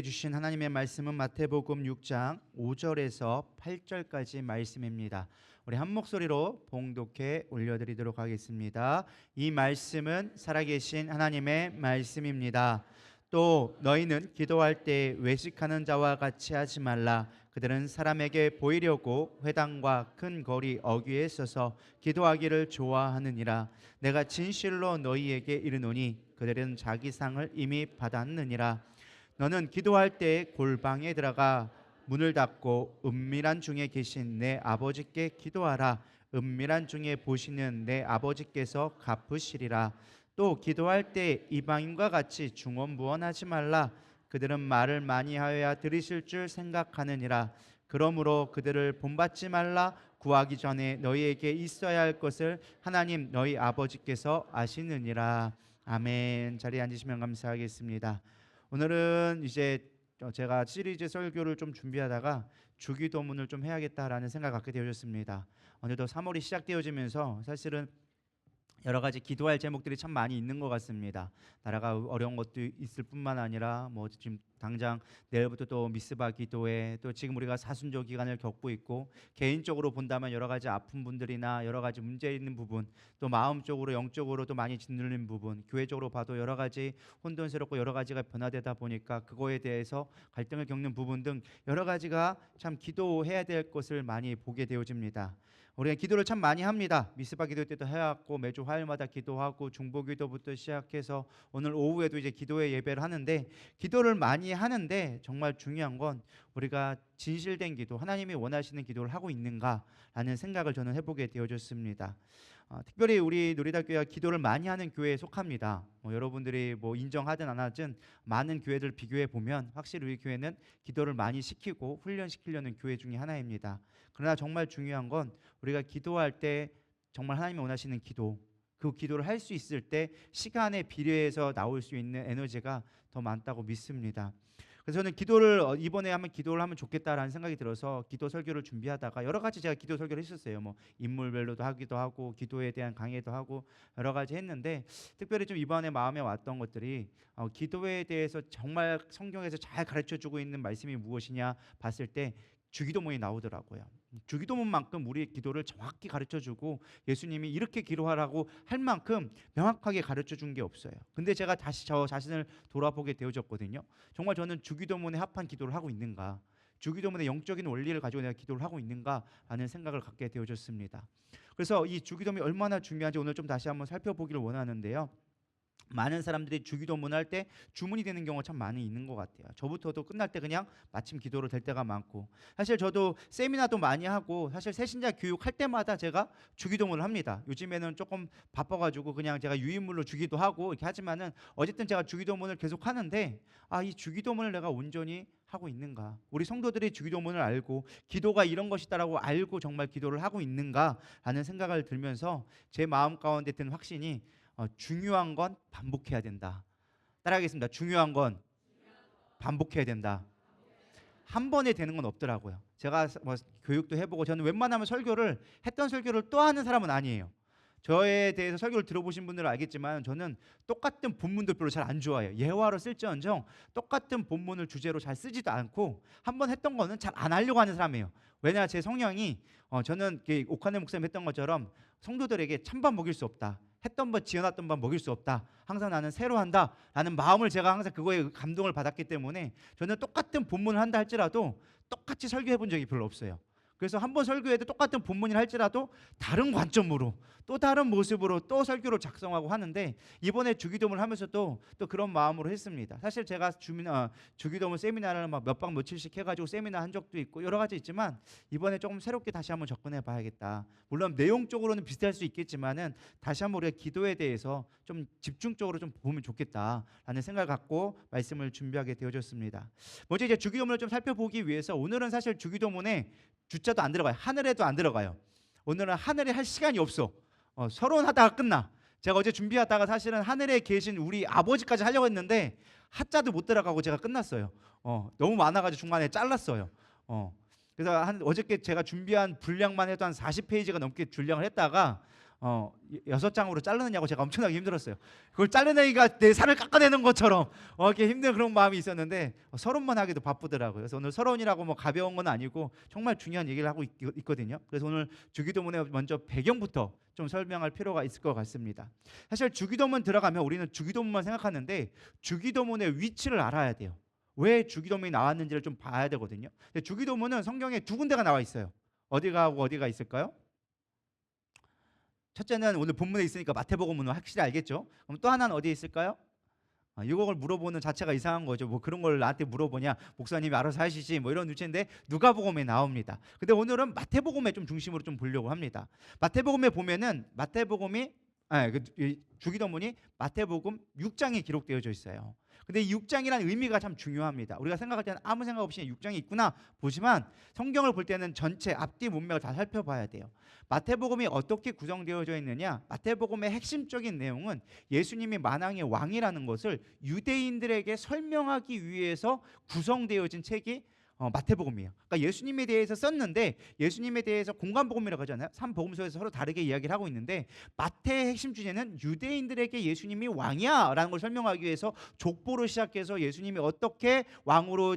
주신 하나님의 말씀은 마태복음 6장 5절에서 8절까지 말씀입니다. 우리 한 목소리로 봉독해 올려드리도록 하겠습니다. 이 말씀은 살아계신 하나님의 말씀입니다. 또 너희는 기도할 때 외식하는 자와 같이 하지 말라. 그들은 사람에게 보이려고 회당과 큰 거리 어귀에 서서 기도하기를 좋아하느니라. 내가 진실로 너희에게 이르노니 그들은 자기 상을 이미 받았느니라. 너는 기도할 때 골방에 들어가 문을 닫고 은밀한 중에 계신 내 아버지께 기도하라. 은밀한 중에 보시는 내 아버지께서 갚으시리라. 또 기도할 때 이방인과 같이 중언부언하지 말라. 그들은 말을 많이 하여야 들으실 줄 생각하느니라. 그러므로 그들을 본받지 말라. 구하기 전에 너희에게 있어야 할 것을 하나님 너희 아버지께서 아시느니라. 아멘. 자리에 앉으시면 감사하겠습니다. 오늘은 이제 제가 시리즈 설교를 좀 준비하다가 주기도문을 좀 해야겠다라는 생각을 갖게 되어졌습니다. 어느덧 3월이 시작되어지면서 사실은 여러 가지 기도할 제목들이 참 많이 있는 것 같습니다. 나라가 어려운 것도 있을 뿐만 아니라 뭐 지금 당장 내일부터 또 미스바 기도회, 또 지금 우리가 사순절 기간을 겪고 있고, 개인적으로 본다면 여러 가지 아픈 분들이나 여러 가지 문제 있는 부분, 또 마음적으로 영적으로도 많이 짓눌린 부분, 교회적으로 봐도 여러 가지 혼돈스럽고 여러 가지가 변화되다 보니까 그거에 대해서 갈등을 겪는 부분 등 여러 가지가 참 기도해야 될 것을 많이 보게 되어집니다. 우리가 기도를 참 많이 합니다. 미스바 기도 때도 해왔고, 매주 화요일마다 기도하고, 중보 기도부터 시작해서 오늘 오후에도 이제 기도회 예배를 하는데, 기도를 많이 하는데 정말 중요한 건 우리가 진실된 기도, 하나님이 원하시는 기도를 하고 있는가라는 생각을 저는 해보게 되어졌습니다. 특별히 우리 누리다교회가 기도를 많이 하는 교회에 속합니다. 여러분들이 뭐 인정하든 안 하든 많은 교회들 비교해 보면 확실히 우리 교회는 기도를 많이 시키고 훈련시키려는 교회 중에 하나입니다. 그러나 정말 중요한 건 우리가 기도할 때 정말 하나님이 원하시는 기도, 그 기도를 할 수 있을 때 시간에 비례해서 나올 수 있는 에너지가 더 많다고 믿습니다. 그래서 저는 기도를 이번에 한번 기도를 하면 좋겠다라는 생각이 들어서 기도 설교를 준비하다가 여러 가지 제가 기도 설교를 했었어요. 뭐 인물별로도 하기도 하고, 기도에 대한 강의도 하고 여러 가지 했는데, 특별히 좀 이번에 마음에 왔던 것들이 기도에 대해서 정말 성경에서 잘 가르쳐주고 있는 말씀이 무엇이냐 봤을 때 주기도문이 나오더라고요. 주기도문만큼 우리의 기도를 정확히 가르쳐주고 예수님이 이렇게 기도하라고 할 만큼 명확하게 가르쳐준 게 없어요. 근데 제가 다시 저 자신을 돌아보게 되어졌거든요. 정말 저는 주기도문에 합한 기도를 하고 있는가, 주기도문의 영적인 원리를 가지고 내가 기도를 하고 있는가라는 생각을 갖게 되어졌습니다. 그래서 이 주기도문이 얼마나 중요한지 오늘 좀 다시 한번 살펴보기를 원하는데요. 많은 사람들이 주기도문 할 때 주문이 되는 경우가 참 많이 있는 것 같아요. 저부터도 끝날 때 그냥 마침 기도를 될 때가 많고, 사실 저도 세미나도 많이 하고 사실 새신자 교육할 때마다 제가 주기도문을 합니다. 요즘에는 조금 바빠가지고 그냥 제가 유인물로 주기도 하고 이렇게 하지만은 어쨌든 제가 주기도문을 계속 하는데, 이 주기도문을 내가 온전히 하고 있는가, 우리 성도들이 주기도문을 알고 기도가 이런 것이다라고 알고 정말 기도를 하고 있는가라는 생각을 들면서 제 마음 가운데 든 확신이 중요한 건 반복해야 된다. 따라하겠습니다. 중요한 건 반복해야 된다. 한 번에 되는 건 없더라고요. 제가 뭐 교육도 해보고 저는 웬만하면 설교를 했던 설교를 또 하는 사람은 아니에요. 저에 대해서 설교를 들어보신 분들은 알겠지만 저는 똑같은 본문도 별로 잘 안 좋아해요. 예화로 쓸지언정 똑같은 본문을 주제로 잘 쓰지도 않고 한 번 했던 거는 잘 안 하려고 하는 사람이에요. 왜냐, 제 성향이 저는 옥하네 목사님 했던 것처럼 성도들에게 찬밥 먹일 수 없다, 했던 밥 지어놨던 밥 먹일 수 없다, 항상 나는 새로 한다라는 마음을 제가 항상 그거에 감동을 받았기 때문에 저는 똑같은 본문을 한다 할지라도 똑같이 설교해 본 적이 별로 없어요. 그래서 한 번 설교해도 똑같은 본문이라 할지라도 다른 관점으로 또 다른 모습으로 또 설교를 작성하고 하는데, 이번에 주기도문을 하면서도 또 그런 마음으로 했습니다. 사실 제가 주기도문 세미나를 막 몇 박 며칠씩 해가지고 세미나 한 적도 있고 여러 가지 있지만, 이번에 조금 새롭게 다시 한번 접근해 봐야겠다. 물론 내용적으로는 비슷할 수 있겠지만은 다시 한번 우리가 기도에 대해서 좀 집중적으로 좀 보면 좋겠다라는 생각을 갖고 말씀을 준비하게 되어졌습니다. 먼저 이제 주기도문을 좀 살펴보기 위해서 오늘은 사실 주기도문에 주자도 안 들어가요. 하늘에도 안 들어가요. 오늘은 하늘에 할 시간이 없어. 서론하다가 끝나. 제가 어제 준비하다가 사실은 하늘에 계신 우리 아버지까지 하려고 했는데 하자도 못 들어가고 제가 끝났어요. 너무 많아가지고 중간에 잘랐어요. 그래서 어저께 제가 준비한 분량만 해도 한 40페이지가 넘게 분량을 했다가 6장으로 자르느냐고 제가 엄청나게 힘들었어요. 그걸 자르내기가 내 살을 깎아내는 것처럼 이렇게 힘든 그런 마음이 있었는데 서론만 하기도 바쁘더라고요. 그래서 오늘 서론이라고 뭐 가벼운 건 아니고 정말 중요한 얘기를 하고 있거든요. 그래서 오늘 주기도문의 먼저 배경부터 좀 설명할 필요가 있을 것 같습니다. 사실 주기도문 들어가면 우리는 주기도문만 생각하는데 주기도문의 위치를 알아야 돼요. 왜 주기도문이 나왔는지를 좀 봐야 되거든요. 근데 주기도문은 성경에 두 군데가 나와 있어요. 어디가 하고 어디가 있을까요? 첫째는 오늘 본문에 있으니까 마태복음은 확실히 알겠죠. 그럼 또 하나는 어디에 있을까요? 이걸 물어보는 자체가 이상한 거죠. 뭐 그런 걸 나한테 물어보냐, 목사님이 알아서 하시지, 뭐 이런 주체인데 누가복음에 나옵니다. 근데 오늘은 마태복음에 좀 중심으로 좀 보려고 합니다. 마태복음에 보면은 주기도문이 마태복음 6장에 기록되어져 있어요. 근데 이 6장이라는 의미가 참 중요합니다. 우리가 생각할 때는 아무 생각 없이 6장이 있구나 보지만 성경을 볼 때는 전체 앞뒤 문맥을 다 살펴봐야 돼요. 마태복음이 어떻게 구성되어져 있느냐? 마태복음의 핵심적인 내용은 예수님이 만왕의 왕이라는 것을 유대인들에게 설명하기 위해서 구성되어진 책이 마태복음이에요. 그러니까 예수님에 대해서 썼는데 예수님에 대해서 공간복음이라고 하잖아요. 3복음서에서 서로 다르게 이야기를 하고 있는데 마태의 핵심 주제는 유대인들에게 예수님이 왕이야 라는 걸 설명하기 위해서 족보로 시작해서 예수님이 어떻게 왕으로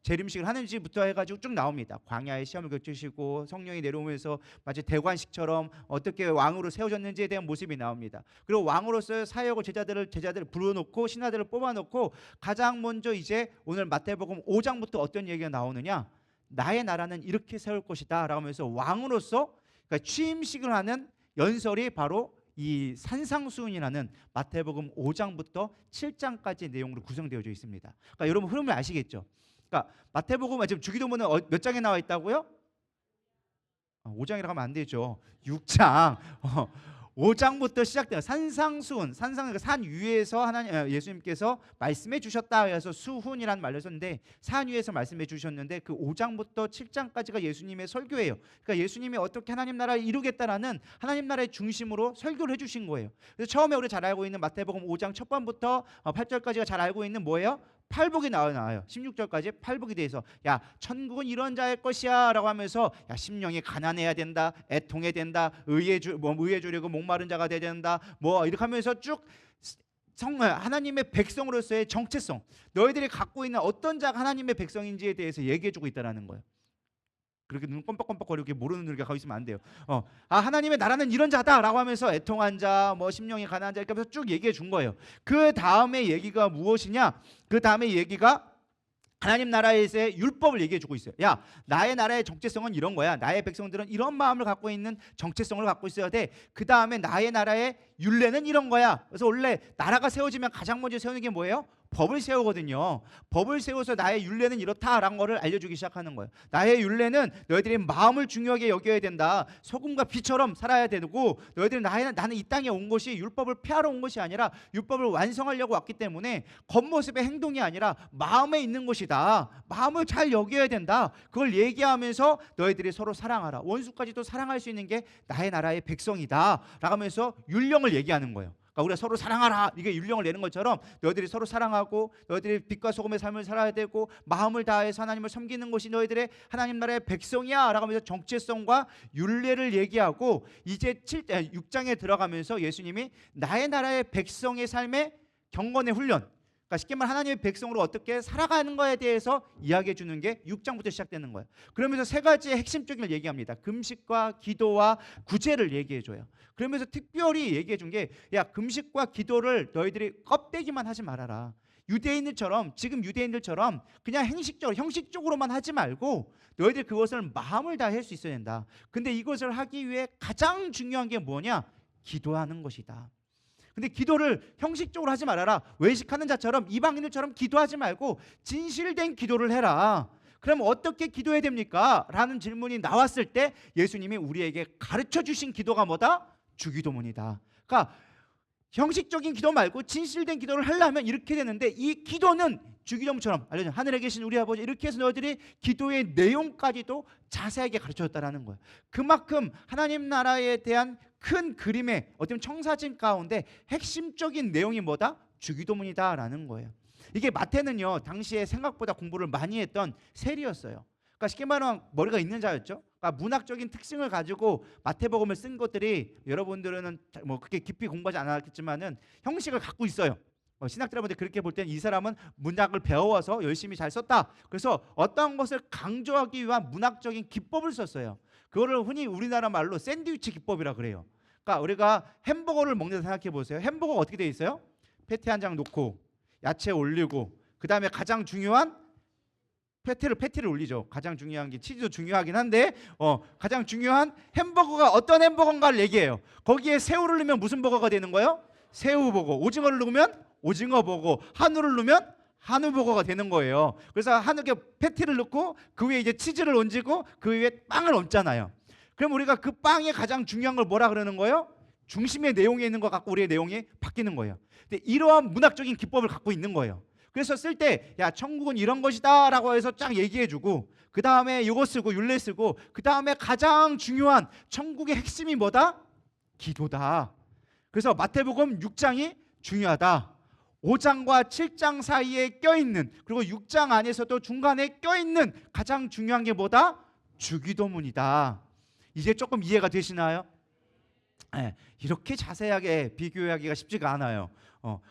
재림식을 하는지부터 해가지고 쭉 나옵니다. 광야의 시험을 겪으시고 성령이 내려오면서 마치 대관식처럼 어떻게 왕으로 세워졌는지에 대한 모습이 나옵니다. 그리고 왕으로서 사역을 제자들을 불러놓고 신하들을 뽑아놓고 가장 먼저 이제 오늘 마태복음 5장부터 어떤 얘기가 나오느냐, 나의 나라는 이렇게 세울 것이다 라고 하면서 왕으로서 그러니까 취임식을 하는 연설이 바로 이 산상수훈이라는 마태복음 5장부터 7장까지 내용으로 구성되어져 있습니다. 그러니까 여러분 흐름을 아시겠죠? 그러니까 마태복음 지금 주기도문은 몇 장에 나와 있다고요? 5장이라고 하면 안 되죠. 6장. 5장부터 시작돼요. 산상수훈, 산상 산 위에서 예수님께서 말씀해 주셨다 해서 수훈이라는 말을 썼는데 산 위에서 말씀해 주셨는데 그 5장부터 7장까지가 예수님의 설교예요. 그러니까 예수님이 어떻게 하나님 나라를 이루겠다라는 하나님 나라의 중심으로 설교를 해주신 거예요. 그래서 처음에 우리 잘 알고 있는 마태복음 5장 첫 번부터 8절까지가 잘 알고 있는 뭐예요? 팔복이 나와요. 16절까지 팔복에 대해서 야 천국은 이런 자의 것이야 라고 하면서 야 심령이 가난해야 된다, 애통해야 된다, 의에 주려고 목마른 자가 돼야 된다, 뭐 이렇게 하면서 쭉 하나님의 백성으로서의 정체성, 너희들이 갖고 있는 어떤 자가 하나님의 백성인지에 대해서 얘기해주고 있다라는 거예요. 그렇게 눈 껌뻑껌뻑거리고 모르는 눈이 가고 있으면 안 돼요. 하나님의 나라는 이런 자다라고 하면서 애통한 자, 뭐 심령이 가난한 자 이렇게 하면서 쭉 얘기해 준 거예요. 그 다음에 얘기가 무엇이냐? 그 다음에 얘기가 하나님 나라에서의 율법을 얘기해 주고 있어요. 야, 나의 나라의 정체성은 이런 거야. 나의 백성들은 이런 마음을 갖고 있는 정체성을 갖고 있어야 돼. 그 다음에 나의 나라의 율례는 이런 거야. 그래서 원래 나라가 세워지면 가장 먼저 세우는 게 뭐예요? 법을 세우거든요. 법을 세워서 나의 율례는 이렇다라는 거를 알려주기 시작하는 거예요. 나의 율례는 너희들이 마음을 중요하게 여겨야 된다. 소금과 비처럼 살아야 되고 너희들은 나는 이 땅에 온 것이 율법을 폐하러 온 것이 아니라 율법을 완성하려고 왔기 때문에 겉모습의 행동이 아니라 마음에 있는 것이다. 마음을 잘 여겨야 된다. 그걸 얘기하면서 너희들이 서로 사랑하라. 원수까지도 사랑할 수 있는 게 나의 나라의 백성이다. 라고 하면서 율령을 얘기하는 거예요. 그러니까 우리가 서로 사랑하라 이게 율령을 내는 것처럼 너희들이 서로 사랑하고 너희들이 빛과 소금의 삶을 살아야 되고 마음을 다해서 하나님을 섬기는 것이 너희들의 하나님 나라의 백성이야 라고 하면서 정체성과 율례를 얘기하고 이제 6장에 들어가면서 예수님이 나의 나라의 백성의 삶의 경건의 훈련, 그러니까 쉽게 말하면 하나님의 백성으로 어떻게 살아가는 거에 대해서 이야기해 주는 게 6장부터 시작되는 거예요. 그러면서 세 가지의 핵심적인 걸 얘기합니다. 금식과 기도와 구제를 얘기해 줘요. 그러면서 특별히 얘기해 준 게 야, 금식과 기도를 너희들이 껍데기만 하지 말아라. 지금 유대인들처럼 그냥 형식적으로만 하지 말고 너희들 그것을 마음을 다해 할 수 있어야 된다. 근데 이것을 하기 위해 가장 중요한 게 뭐냐? 기도하는 것이다. 근데 기도를 형식적으로 하지 말아라. 외식하는 자처럼 이방인들처럼 기도하지 말고 진실된 기도를 해라. 그럼 어떻게 기도해야 됩니까? 라는 질문이 나왔을 때 예수님이 우리에게 가르쳐 주신 기도가 뭐다? 주기도문이다. 그러니까 형식적인 기도 말고 진실된 기도를 하려면 이렇게 되는데 이 기도는 주기도문처럼 알려줘. 하늘에 계신 우리 아버지 이렇게 해서 너희들이 기도의 내용까지도 자세하게 가르쳐줬다라는 거예요. 그만큼 하나님 나라에 대한 큰 그림의 어떤 청사진 가운데 핵심적인 내용이 뭐다? 주기도문이다라는 거예요. 이게 마태는요 당시에 생각보다 공부를 많이 했던 세리였어요. 그러니까 쉽게 말하면 머리가 있는 자였죠. 그러니까 문학적인 특징을 가지고 마태복음을 쓴 것들이 여러분들은 뭐 그렇게 깊이 공부하지 않았겠지만은 형식을 갖고 있어요. 신학자분들 그렇게 볼 때는 이 사람은 문학을 배워서 열심히 잘 썼다. 그래서 어떤 것을 강조하기 위한 문학적인 기법을 썼어요. 그거를 흔히 우리나라 말로 샌드위치 기법이라 그래요. 그러니까 우리가 햄버거를 먹는다 생각해 보세요. 햄버거가 어떻게 돼 있어요? 패티 한 장 놓고 야채 올리고 그 다음에 가장 중요한 패티를 올리죠. 가장 중요한 게 치즈도 중요하긴 한데 가장 중요한 햄버거가 어떤 햄버거인가를 얘기해요. 거기에 새우를 넣으면 무슨 버거가 되는 거예요? 새우버거. 오징어를 넣으면 오징어버거. 한우를 넣으면 한우버거가 되는 거예요. 그래서 한우에 패티를 넣고 그 위에 이제 치즈를 얹고 그 위에 빵을 얹잖아요. 그럼 우리가 그 빵의 가장 중요한 걸 뭐라 그러는 거예요? 중심의 내용에 있는 것 갖고 우리의 내용이 바뀌는 거예요. 근데 이러한 문학적인 기법을 갖고 있는 거예요. 그래서 쓸 때 야 천국은 이런 것이다 라고 해서 쫙 얘기해주고 그 다음에 이거 쓰고 율례 쓰고 그 다음에 가장 중요한 천국의 핵심이 뭐다? 기도다. 그래서 마태복음 6장이 중요하다. 5장과 7장 사이에 껴있는, 그리고 6장 안에서도 중간에 껴있는 가장 중요한 게 뭐다? 주기도문이다. 이제 조금 이해가 되시나요? 네, 이렇게 자세하게 비교하기가 쉽지가 않아요.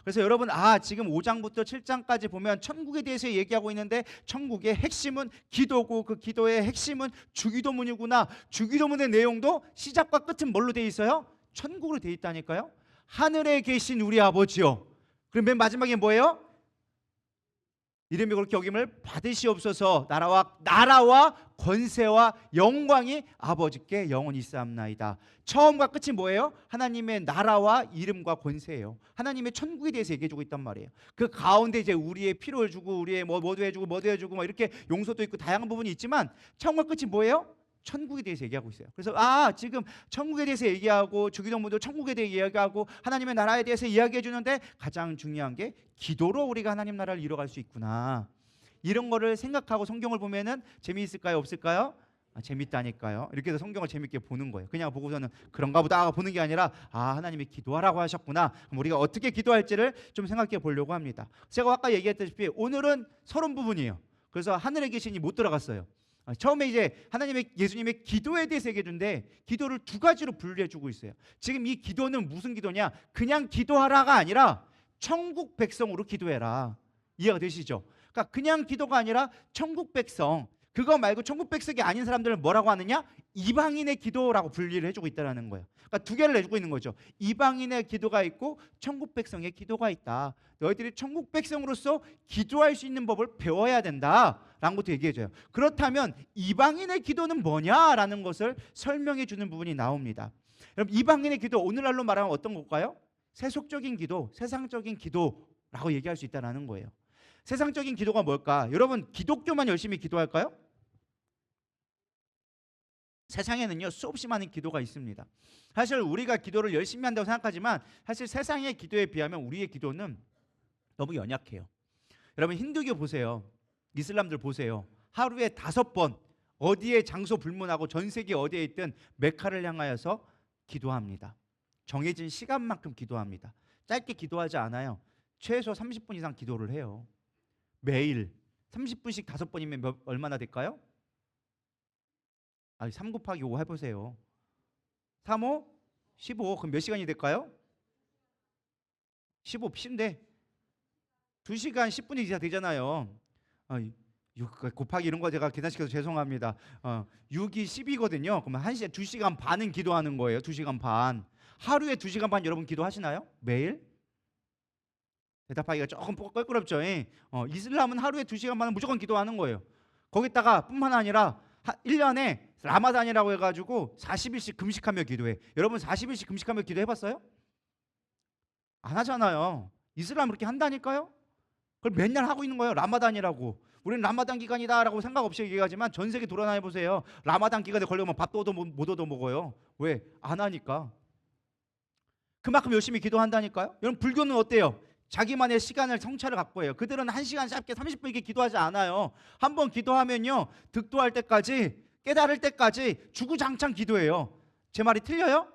그래서 여러분 지금 5장부터 7장까지 보면 천국에 대해서 얘기하고 있는데 천국의 핵심은 기도고 그 기도의 핵심은 주기도문이구나. 주기도문의 내용도 시작과 끝은 뭘로 돼 있어요? 천국으로 돼 있다니까요. 하늘에 계신 우리 아버지요. 그럼 맨 마지막에 뭐예요? 이름이 그렇게 여김을 받으시옵소서. 나라와 권세와 영광이 아버지께 영원히 있사옵나이다. 처음과 끝이 뭐예요? 하나님의 나라와 이름과 권세예요. 하나님의 천국에 대해서 얘기해주고 있단 말이에요. 그 가운데 이제 우리의 피를 주고 우리의 뭐도 해주고 뭐 이렇게 용서도 있고 다양한 부분이 있지만 처음과 끝이 뭐예요? 천국에 대해서 얘기하고 있어요. 그래서 지금 천국에 대해서 얘기하고 주기도문도 천국에 대해 이야기하고 하나님의 나라에 대해서 이야기해 주는데 가장 중요한 게 기도로 우리가 하나님 나라를 이뤄갈 수 있구나. 이런 거를 생각하고 성경을 보면은 재미있을까요? 없을까요? 재밌다니까요. 이렇게 해서 성경을 재밌게 보는 거예요. 그냥 보고서는 그런가 보다 보는 게 아니라 하나님이 기도하라고 하셨구나. 그럼 우리가 어떻게 기도할지를 좀 생각해 보려고 합니다. 제가 아까 얘기했다시피 오늘은 서론 부분이에요. 그래서 하늘에 계시니 못 들어갔어요. 처음에 이제 예수님의 기도에 대해서 얘기해 주는데 기도를 두 가지로 분류해 주고 있어요. 지금 이 기도는 무슨 기도냐? 그냥 기도하라가 아니라 천국 백성으로 기도해라. 이해가 되시죠? 그러니까 그냥 기도가 아니라 천국 백성, 그거 말고 천국 백성이 아닌 사람들을 뭐라고 하느냐? 이방인의 기도라고 분리를 해주고 있다는 거예요. 그러니까 두 개를 내주고 있는 거죠. 이방인의 기도가 있고 천국 백성의 기도가 있다. 너희들이 천국 백성으로서 기도할 수 있는 법을 배워야 된다라는 것도 얘기해줘요. 그렇다면 이방인의 기도는 뭐냐라는 것을 설명해 주는 부분이 나옵니다. 여러분, 이방인의 기도 오늘날로 말하면 어떤 걸까요? 세속적인 기도, 세상적인 기도라고 얘기할 수 있다는 거예요. 세상적인 기도가 뭘까? 여러분, 기독교만 열심히 기도할까요? 세상에는요 수없이 많은 기도가 있습니다. 사실 우리가 기도를 열심히 한다고 생각하지만 사실 세상의 기도에 비하면 우리의 기도는 너무 연약해요. 여러분, 힌두교 보세요. 이슬람들 보세요. 하루에 5번 어디에 장소 불문하고 전 세계 어디에 있든 메카를 향하여서 기도합니다. 정해진 시간만큼 기도합니다. 짧게 기도하지 않아요. 최소 30분 이상 기도를 해요. 매일 30분씩 5번이면 얼마나 될까요? 3 곱하기 5 해보세요. 3, 5, 15. 그럼 몇 시간이 될까요? 15, 쉽네. 2시간 10분이 이상 되잖아요. 6 곱하기 이런 거 제가 계산시켜서 죄송합니다. 6이 10이거든요. 그러면 2시간 반은 기도하는 거예요. 2시간 반. 하루에 2시간 반 여러분 기도하시나요? 매일? 대답하기가 조금 껄끄럽죠. 이슬람은 하루에 2시간 반은 무조건 기도하는 거예요. 거기다가 뿐만 아니라 1년에 라마단이라고 해가지고 40일씩 금식하며 기도해. 여러분 40일씩 금식하며 기도해봤어요? 안 하잖아요. 이슬람 그렇게 한다니까요. 그걸 맨날 하고 있는 거예요. 라마단이라고. 우리는 라마단 기간이다라고 생각 없이 얘기하지만 전 세계 돌아다녀 보세요. 라마단 기간에 걸려면 밥도 못 얻어 먹어요. 왜? 안 하니까. 그만큼 열심히 기도한다니까요. 여러분, 불교는 어때요? 자기만의 시간을 성찰을 갖고 해요. 그들은 1시간 짧게 30분 이렇게 기도하지 않아요. 한번 기도하면요 득도할 때까지, 깨달을 때까지 주구장창 기도해요. 제 말이 틀려요?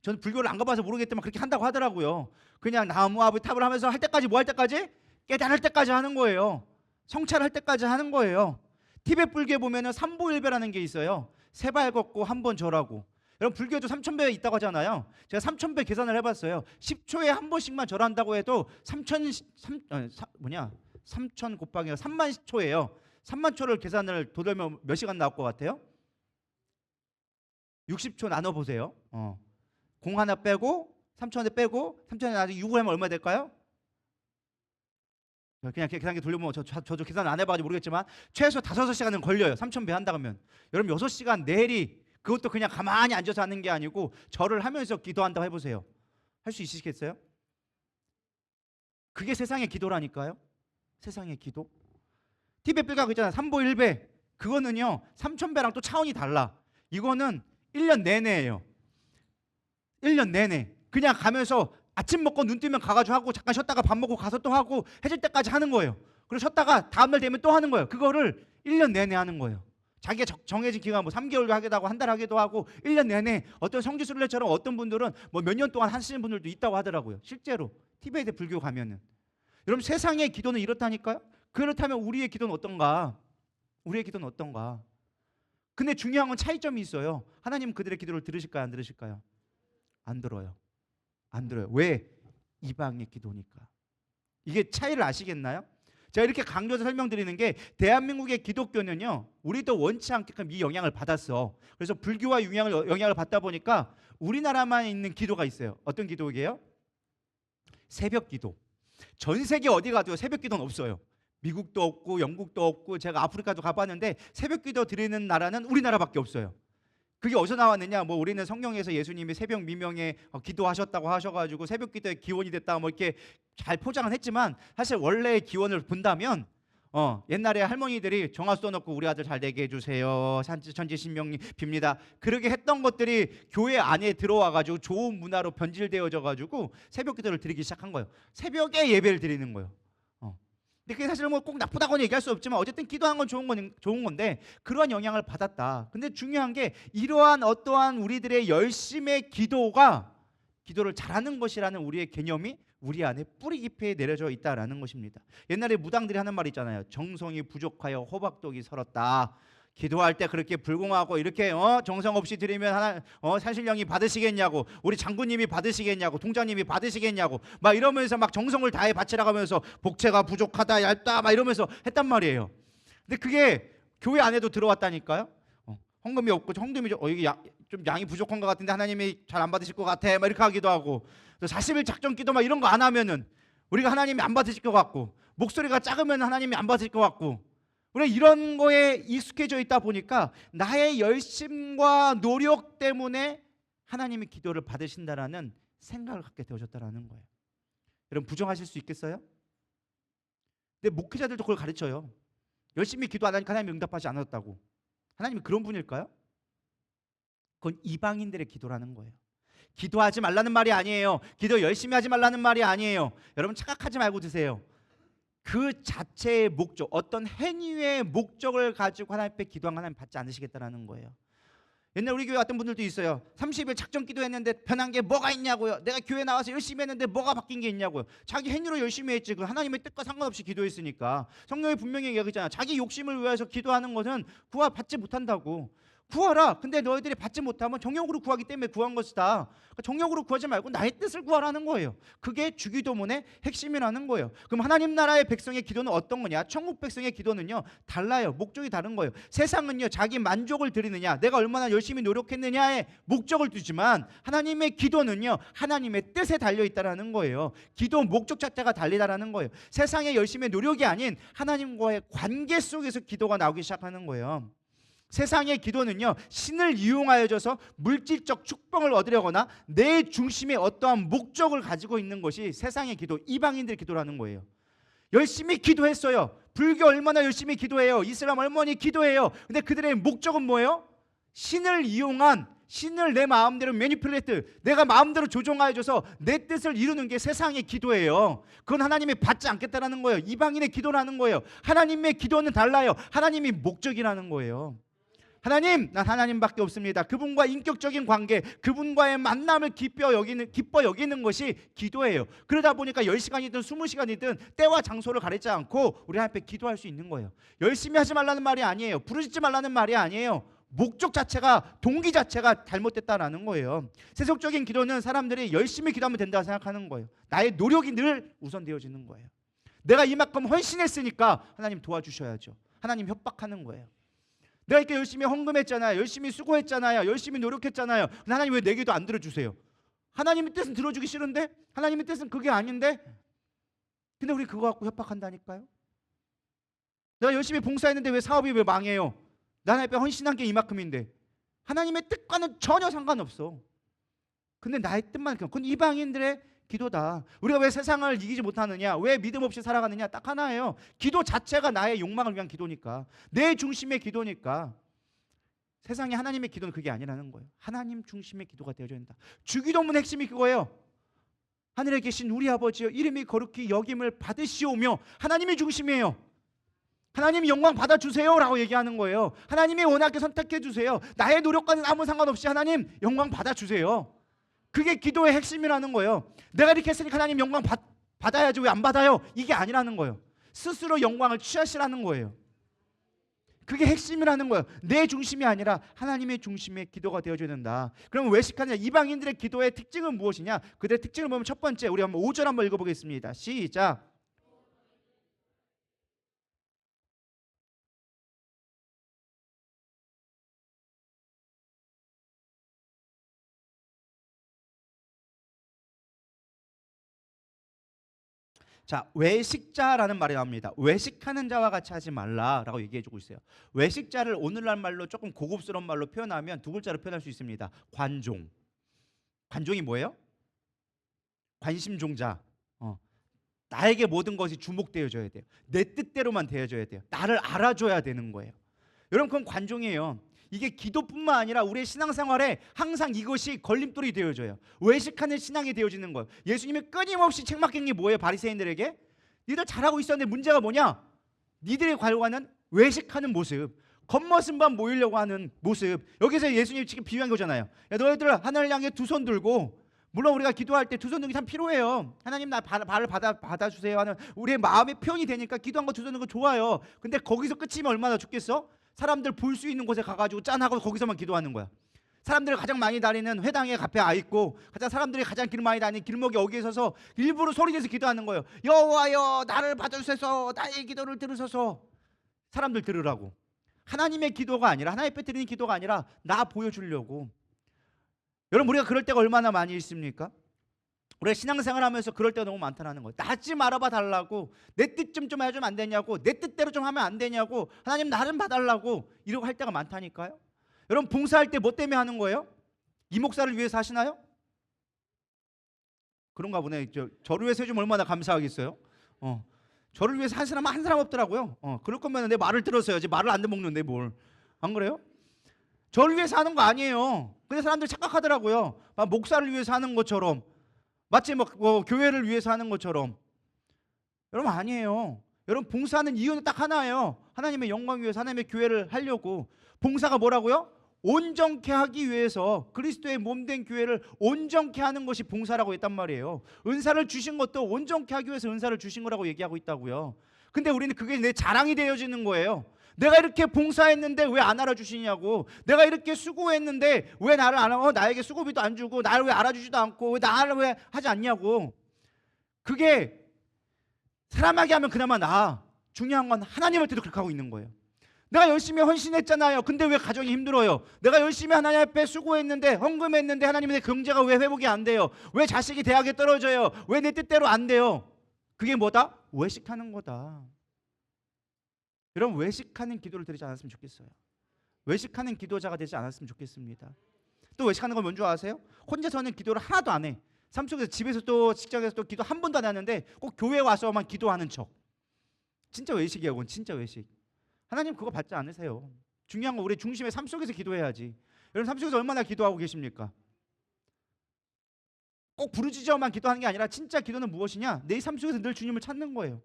저는 불교를 안 가봐서 모르겠지만 그렇게 한다고 하더라고요. 그냥 나무 아부 탑을 하면서 할 때까지, 뭐 할 때까지? 깨달을 때까지 하는 거예요. 성찰할 때까지 하는 거예요. 티베트 불교에 보면은 삼보일배라는 게 있어요. 세 발 걷고 한 번 절하고. 여러분 불교에도 3,000배 있다고 하잖아요. 제가 3,000배 계산을 해봤어요. 10초에 한 번씩만 절한다고 해도 3,000 곱하기 3만 초예요. 3만 초를 계산을 도달면 몇 시간 나올 것 같아요? 60초 나눠보세요. 공 하나 빼고 3,000에 빼고 3,000에 나중에 6을 하면 얼마 될까요? 그냥 계산기 돌려보면 저도 계산 안 해봐가지고 모르겠지만 최소 5시간은 걸려요. 3,000배 한다 그러면. 여러분 6시간 내리 그것도 그냥 가만히 앉아서 하는 게 아니고 절을 하면서 기도한다고 해보세요. 할 수 있으시겠어요? 그게 세상의 기도라니까요. 세상의 기도. 티베트 불가 그잖아요. 삼보일배. 그거는요 3,000배랑 또 차원이 달라. 이거는 1년 내내예요. 1년 내내 그냥 가면서 아침 먹고 눈 뜨면 가가지고 하고 잠깐 쉬었다가 밥 먹고 가서 또 하고 해질 때까지 하는 거예요. 그리고 쉬었다가 다음날 되면 또 하는 거예요. 그거를 1년 내내 하는 거예요. 자기가 정해진 기간 뭐 3개월도 하기도 하고 한 달 하기도 하고 1년 내내 어떤 성지순례처럼 어떤 분들은 뭐 몇 년 동안 하시는 분들도 있다고 하더라고요. 실제로 티베트 불교 가면은. 여러분 세상의 기도는 이렇다니까요. 그렇다면 우리의 기도는 어떤가? 우리의 기도는 어떤가? 근데 중요한 건 차이점이 있어요. 하나님은 그들의 기도를 들으실까요? 안 들으실까요? 안 들어요. 안 들어요. 왜? 이방의 기도니까. 이게 차이를 아시겠나요? 제가 이렇게 강조해서 설명드리는 게 대한민국의 기독교는요 우리도 원치 않게끔 이 영향을 받았어. 그래서 불교와 영향을 받다 보니까 우리나라만 있는 기도가 있어요. 어떤 기도이게요? 새벽 기도. 전 세계 어디 가도 새벽 기도는 없어요. 미국도 없고 영국도 없고 제가 아프리카도 가봤는데 새벽 기도 드리는 나라는 우리나라밖에 없어요. 그게 어디서 나왔느냐? 뭐 우리는 성경에서 예수님이 새벽 미명에 기도하셨다고 하셔가지고 새벽 기도의 기원이 됐다 뭐 이렇게 잘 포장은 했지만 사실 원래의 기원을 본다면 옛날에 할머니들이 정화 써놓고 우리 아들 잘 되게 해주세요. 천지신명 빕니다. 그렇게 했던 것들이 교회 안에 들어와가지고 좋은 문화로 변질되어져가지고 새벽 기도를 드리기 시작한 거예요. 새벽에 예배를 드리는 거예요. 근데 그게 사실 뭐 꼭 나쁘다고는 얘기할 수 없지만 어쨌든 기도하는 건 좋은 건데 그러한 영향을 받았다. 근데 중요한 게 이러한 어떠한 우리들의 열심의 기도가 기도를 잘하는 것이라는 우리의 개념이 우리 안에 뿌리 깊이 내려져 있다라는 것입니다. 옛날에 무당들이 하는 말 있잖아요. 정성이 부족하여 호박독이 설었다. 기도할 때 그렇게 불공하고 이렇게 정성 없이 드리면 산신령이 받으시겠냐고, 우리 장군님이 받으시겠냐고, 통장님이 받으시겠냐고 막 이러면서 막 정성을 다해 바치라고 하면서 복채가 부족하다 얇다 막 이러면서 했단 말이에요. 근데 그게 교회 안에도 들어왔다니까요. 헌금이 없고 헌금이 이게 좀 양이 부족한 것 같은데 하나님이 잘 안 받으실 것 같아 막 이렇게 하기도 하고, 40일 작정 기도 막 이런 거 안 하면은 우리가 하나님이 안 받으실 것 같고, 목소리가 작으면 하나님이 안 받으실 것 같고, 우리 이런 거에 익숙해져 있다 보니까 나의 열심과 노력 때문에 하나님이 기도를 받으신다라는 생각을 갖게 되어졌다라는 거예요. 여러분 부정하실 수 있겠어요? 근데 목회자들도 그걸 가르쳐요. 열심히 기도 안 하니까 하나님이 응답하지 않았다고. 하나님이 그런 분일까요? 그건 이방인들의 기도라는 거예요. 기도하지 말라는 말이 아니에요. 기도 열심히 하지 말라는 말이 아니에요. 여러분 착각하지 말고 드세요. 그 자체의 목적, 어떤 행위의 목적을 가지고 하나님 앞에 기도한 하나님 받지 않으시겠다라는 거예요. 옛날 우리 교회 왔던 분들도 있어요. 30일 작정 기도했는데 변한 게 뭐가 있냐고요. 내가 교회 나와서 열심히 했는데 뭐가 바뀐 게 있냐고요. 자기 행위로 열심히 했지. 그 하나님의 뜻과 상관없이 기도했으니까. 성경에 분명히 얘기하잖아. 자기 욕심을 위해서 기도하는 것은 구하 받지 못한다고. 구하라. 근데 너희들이 받지 못하면 정욕으로 구하기 때문에 구한 것이다. 그러니까 정욕으로 구하지 말고 나의 뜻을 구하라는 거예요. 그게 주기도문의 핵심이라는 거예요. 그럼 하나님 나라의 백성의 기도는 어떤 거냐? 천국 백성의 기도는요 달라요. 목적이 다른 거예요. 세상은요 자기 만족을 드리느냐, 내가 얼마나 열심히 노력했느냐에 목적을 두지만 하나님의 기도는요 하나님의 뜻에 달려있다라는 거예요. 기도 목적 자체가 달리다라는 거예요. 세상의 열심의 노력이 아닌 하나님과의 관계 속에서 기도가 나오기 시작하는 거예요. 세상의 기도는요 신을 이용하여져서 물질적 축복을 얻으려거나 내 중심에 어떠한 목적을 가지고 있는 것이 세상의 기도, 이방인들의 기도라는 거예요. 열심히 기도했어요. 불교 얼마나 열심히 기도해요. 이슬람 얼마나 기도해요. 근데 그들의 목적은 뭐예요? 신을 이용한, 신을 내 마음대로 매니플레이트, 내가 마음대로 조종하여줘서 내 뜻을 이루는 게 세상의 기도예요. 그건 하나님이 받지 않겠다라는 거예요. 이방인의 기도라는 거예요. 하나님의 기도는 달라요. 하나님이 목적이라는 거예요. 하나님, 난 하나님밖에 없습니다. 그분과 인격적인 관계, 그분과의 만남을 기뻐 여기는 것이 기도예요. 그러다 보니까 10시간이든 20시간이든 때와 장소를 가리지 않고 우리 하나님 앞에 기도할 수 있는 거예요. 열심히 하지 말라는 말이 아니에요. 부르짖지 말라는 말이 아니에요. 목적 자체가, 동기 자체가 잘못됐다라는 거예요. 세속적인 기도는 사람들이 열심히 기도하면 된다고 생각하는 거예요. 나의 노력이 늘 우선되어지는 거예요. 내가 이만큼 헌신했으니까 하나님 도와주셔야죠. 하나님 협박하는 거예요. 내가 이렇게 열심히 헌금했잖아요. 열심히 수고했잖아요. 열심히 노력했잖아요. 근데 하나님 왜 내 기도 안 들어주세요? 하나님의 뜻은 들어주기 싫은데? 하나님의 뜻은 그게 아닌데? 근데 우리 그거 갖고 협박한다니까요. 내가 열심히 봉사했는데 왜 사업이 왜 망해요? 나 하나님 앞에 헌신한 게 이만큼인데. 하나님의 뜻과는 전혀 상관없어. 근데 나의 뜻만, 그건 이방인들의 기도다. 우리가 왜 세상을 이기지 못하느냐, 왜 믿음 없이 살아가느냐, 딱 하나예요. 기도 자체가 나의 욕망을 위한 기도니까, 내 중심의 기도니까. 세상에 하나님의 기도는 그게 아니라는 거예요. 하나님 중심의 기도가 되어져야 된다. 주기도문 핵심이 그거예요. 하늘에 계신 우리 아버지여, 이름이 거룩히 여김을 받으시오며. 하나님이 중심이에요. 하나님 영광 받아주세요 라고 얘기하는 거예요. 하나님이 원하게 선택해 주세요. 나의 노력과는 아무 상관없이 하나님 영광 받아주세요. 그게 기도의 핵심이라는 거예요. 내가 이렇게 했으니까 하나님 영광 받아야지 왜 안 받아요? 이게 아니라는 거예요. 스스로 영광을 취하시라는 거예요. 그게 핵심이라는 거예요. 내 중심이 아니라 하나님의 중심의 기도가 되어줘야 된다. 그럼 외식하느냐? 이방인들의 기도의 특징은 무엇이냐? 그들의 특징을 보면 첫 번째, 우리 한번 5절 한번 읽어보겠습니다. 시작. 자, 외식자라는 말이 나옵니다. 외식하는 자와 같이 하지 말라라고 얘기해주고 있어요. 외식자를 오늘날 말로 조금 고급스러운 말로 표현하면 두 글자로 표현할 수 있습니다. 관종. 관종이 뭐예요? 관심종자. 나에게 모든 것이 주목되어져야 돼요. 내 뜻대로만 되어져야 돼요. 나를 알아줘야 되는 거예요. 여러분, 그건 관종이에요. 이게 기도뿐만 아니라 우리의 신앙생활에 항상 이것이 걸림돌이 되어져요. 외식하는 신앙이 되어지는 거예요. 예수님이 끊임없이 책망한 게 뭐예요? 바리새인들에게 니들 잘하고 있었는데 문제가 뭐냐? 니들의 결과는 외식하는 모습, 겉모습만 모이려고 하는 모습. 여기서 예수님이 지금 비유한 거잖아요. 야, 너희들 하늘을 향해 두 손 들고, 물론 우리가 기도할 때 두 손 들기 참 필요해요. 하나님 나 발을 받아주세요 하는 우리의 마음의 표현이 되니까 기도한 거 두 손 들고 좋아요. 근데 거기서 끝이면 얼마나 좋겠어? 사람들 볼 수 있는 곳에 가가지고 짠하고 거기서만 기도하는 거야. 사람들이 가장 많이 다니는 회당에 앞에 와 있고, 사람들이 가장 길 많이 다니는 길목에 어귀에 서서 일부러 소리내서 기도하는 거예요. 여호와여 나를 받으소서, 나의 기도를 들으소서. 사람들 들으라고. 하나님의 기도가 아니라, 하나님 앞에 드리는 기도가 아니라 나 보여주려고. 여러분, 우리가 그럴 때가 얼마나 많이 있습니까? 우리가 신앙생활 하면서 그럴 때가 너무 많다는 거예요. 나 좀 알아봐 달라고, 내 뜻 좀 해주면 안 되냐고, 내 뜻대로 좀 하면 안 되냐고, 하나님 나를 봐달라고 이러고 할 때가 많다니까요. 여러분, 봉사할 때 뭐 때문에 하는 거예요? 이 목사를 위해서 하시나요? 그런가 보네. 저를 위해서 해주면 얼마나 감사하겠어요. 저를 위해서 한 사람 없더라고요. 그럴 거면 내 말을 들었어야지. 말을 안 듣먹는데 뭘. 안 그래요? 저를 위해서 하는 거 아니에요. 근데 사람들이 착각하더라고요. 막 목사를 위해서 하는 것처럼, 마치 교회를 위해서 하는 것처럼. 여러분, 아니에요. 여러분, 봉사하는 이유는 딱 하나예요. 하나님의 영광 위해서, 하나님의 교회를 하려고. 봉사가 뭐라고요? 온전케 하기 위해서, 그리스도의 몸된 교회를 온전케 하는 것이 봉사라고 했단 말이에요. 은사를 주신 것도 온전케 하기 위해서 은사를 주신 거라고 얘기하고 있다고요. 근데 우리는 그게 내 자랑이 되어지는 거예요. 내가 이렇게 봉사했는데 왜 안 알아주시냐고. 내가 이렇게 수고했는데 왜 나를 안 하고, 나에게 수고비도 안 주고, 나를 왜 알아주지도 않고, 나를 왜 하지 않냐고. 그게 사람에게 하면 그나마 나아. 중요한 건 하나님한테도 그렇게 하고 있는 거예요. 내가 열심히 헌신했잖아요. 근데 왜 가정이 힘들어요? 내가 열심히 하나님 앞에 수고했는데, 헌금했는데 하나님의 경제가 왜 회복이 안 돼요? 왜 자식이 대학에 떨어져요? 왜 내 뜻대로 안 돼요? 그게 뭐다? 외식하는 거다. 여러분, 외식하는 기도를 드리지 않았으면 좋겠어요. 외식하는 기도자가 되지 않았으면 좋겠습니다. 또 외식하는 건 뭔지 아세요? 혼자서는 기도를 하나도 안 해. 삶 속에서, 집에서 또 직장에서 또 기도 한 번도 안 하는데 꼭 교회 와서만 기도하는 척. 진짜 외식이야. 그건 진짜 외식. 하나님 그거 받지 않으세요. 중요한 건 우리 중심의 삶 속에서 기도해야지. 여러분, 삶 속에서 얼마나 기도하고 계십니까? 꼭 부르짖어만 기도하는 게 아니라 진짜 기도는 무엇이냐? 내 삶 속에서 늘 주님을 찾는 거예요.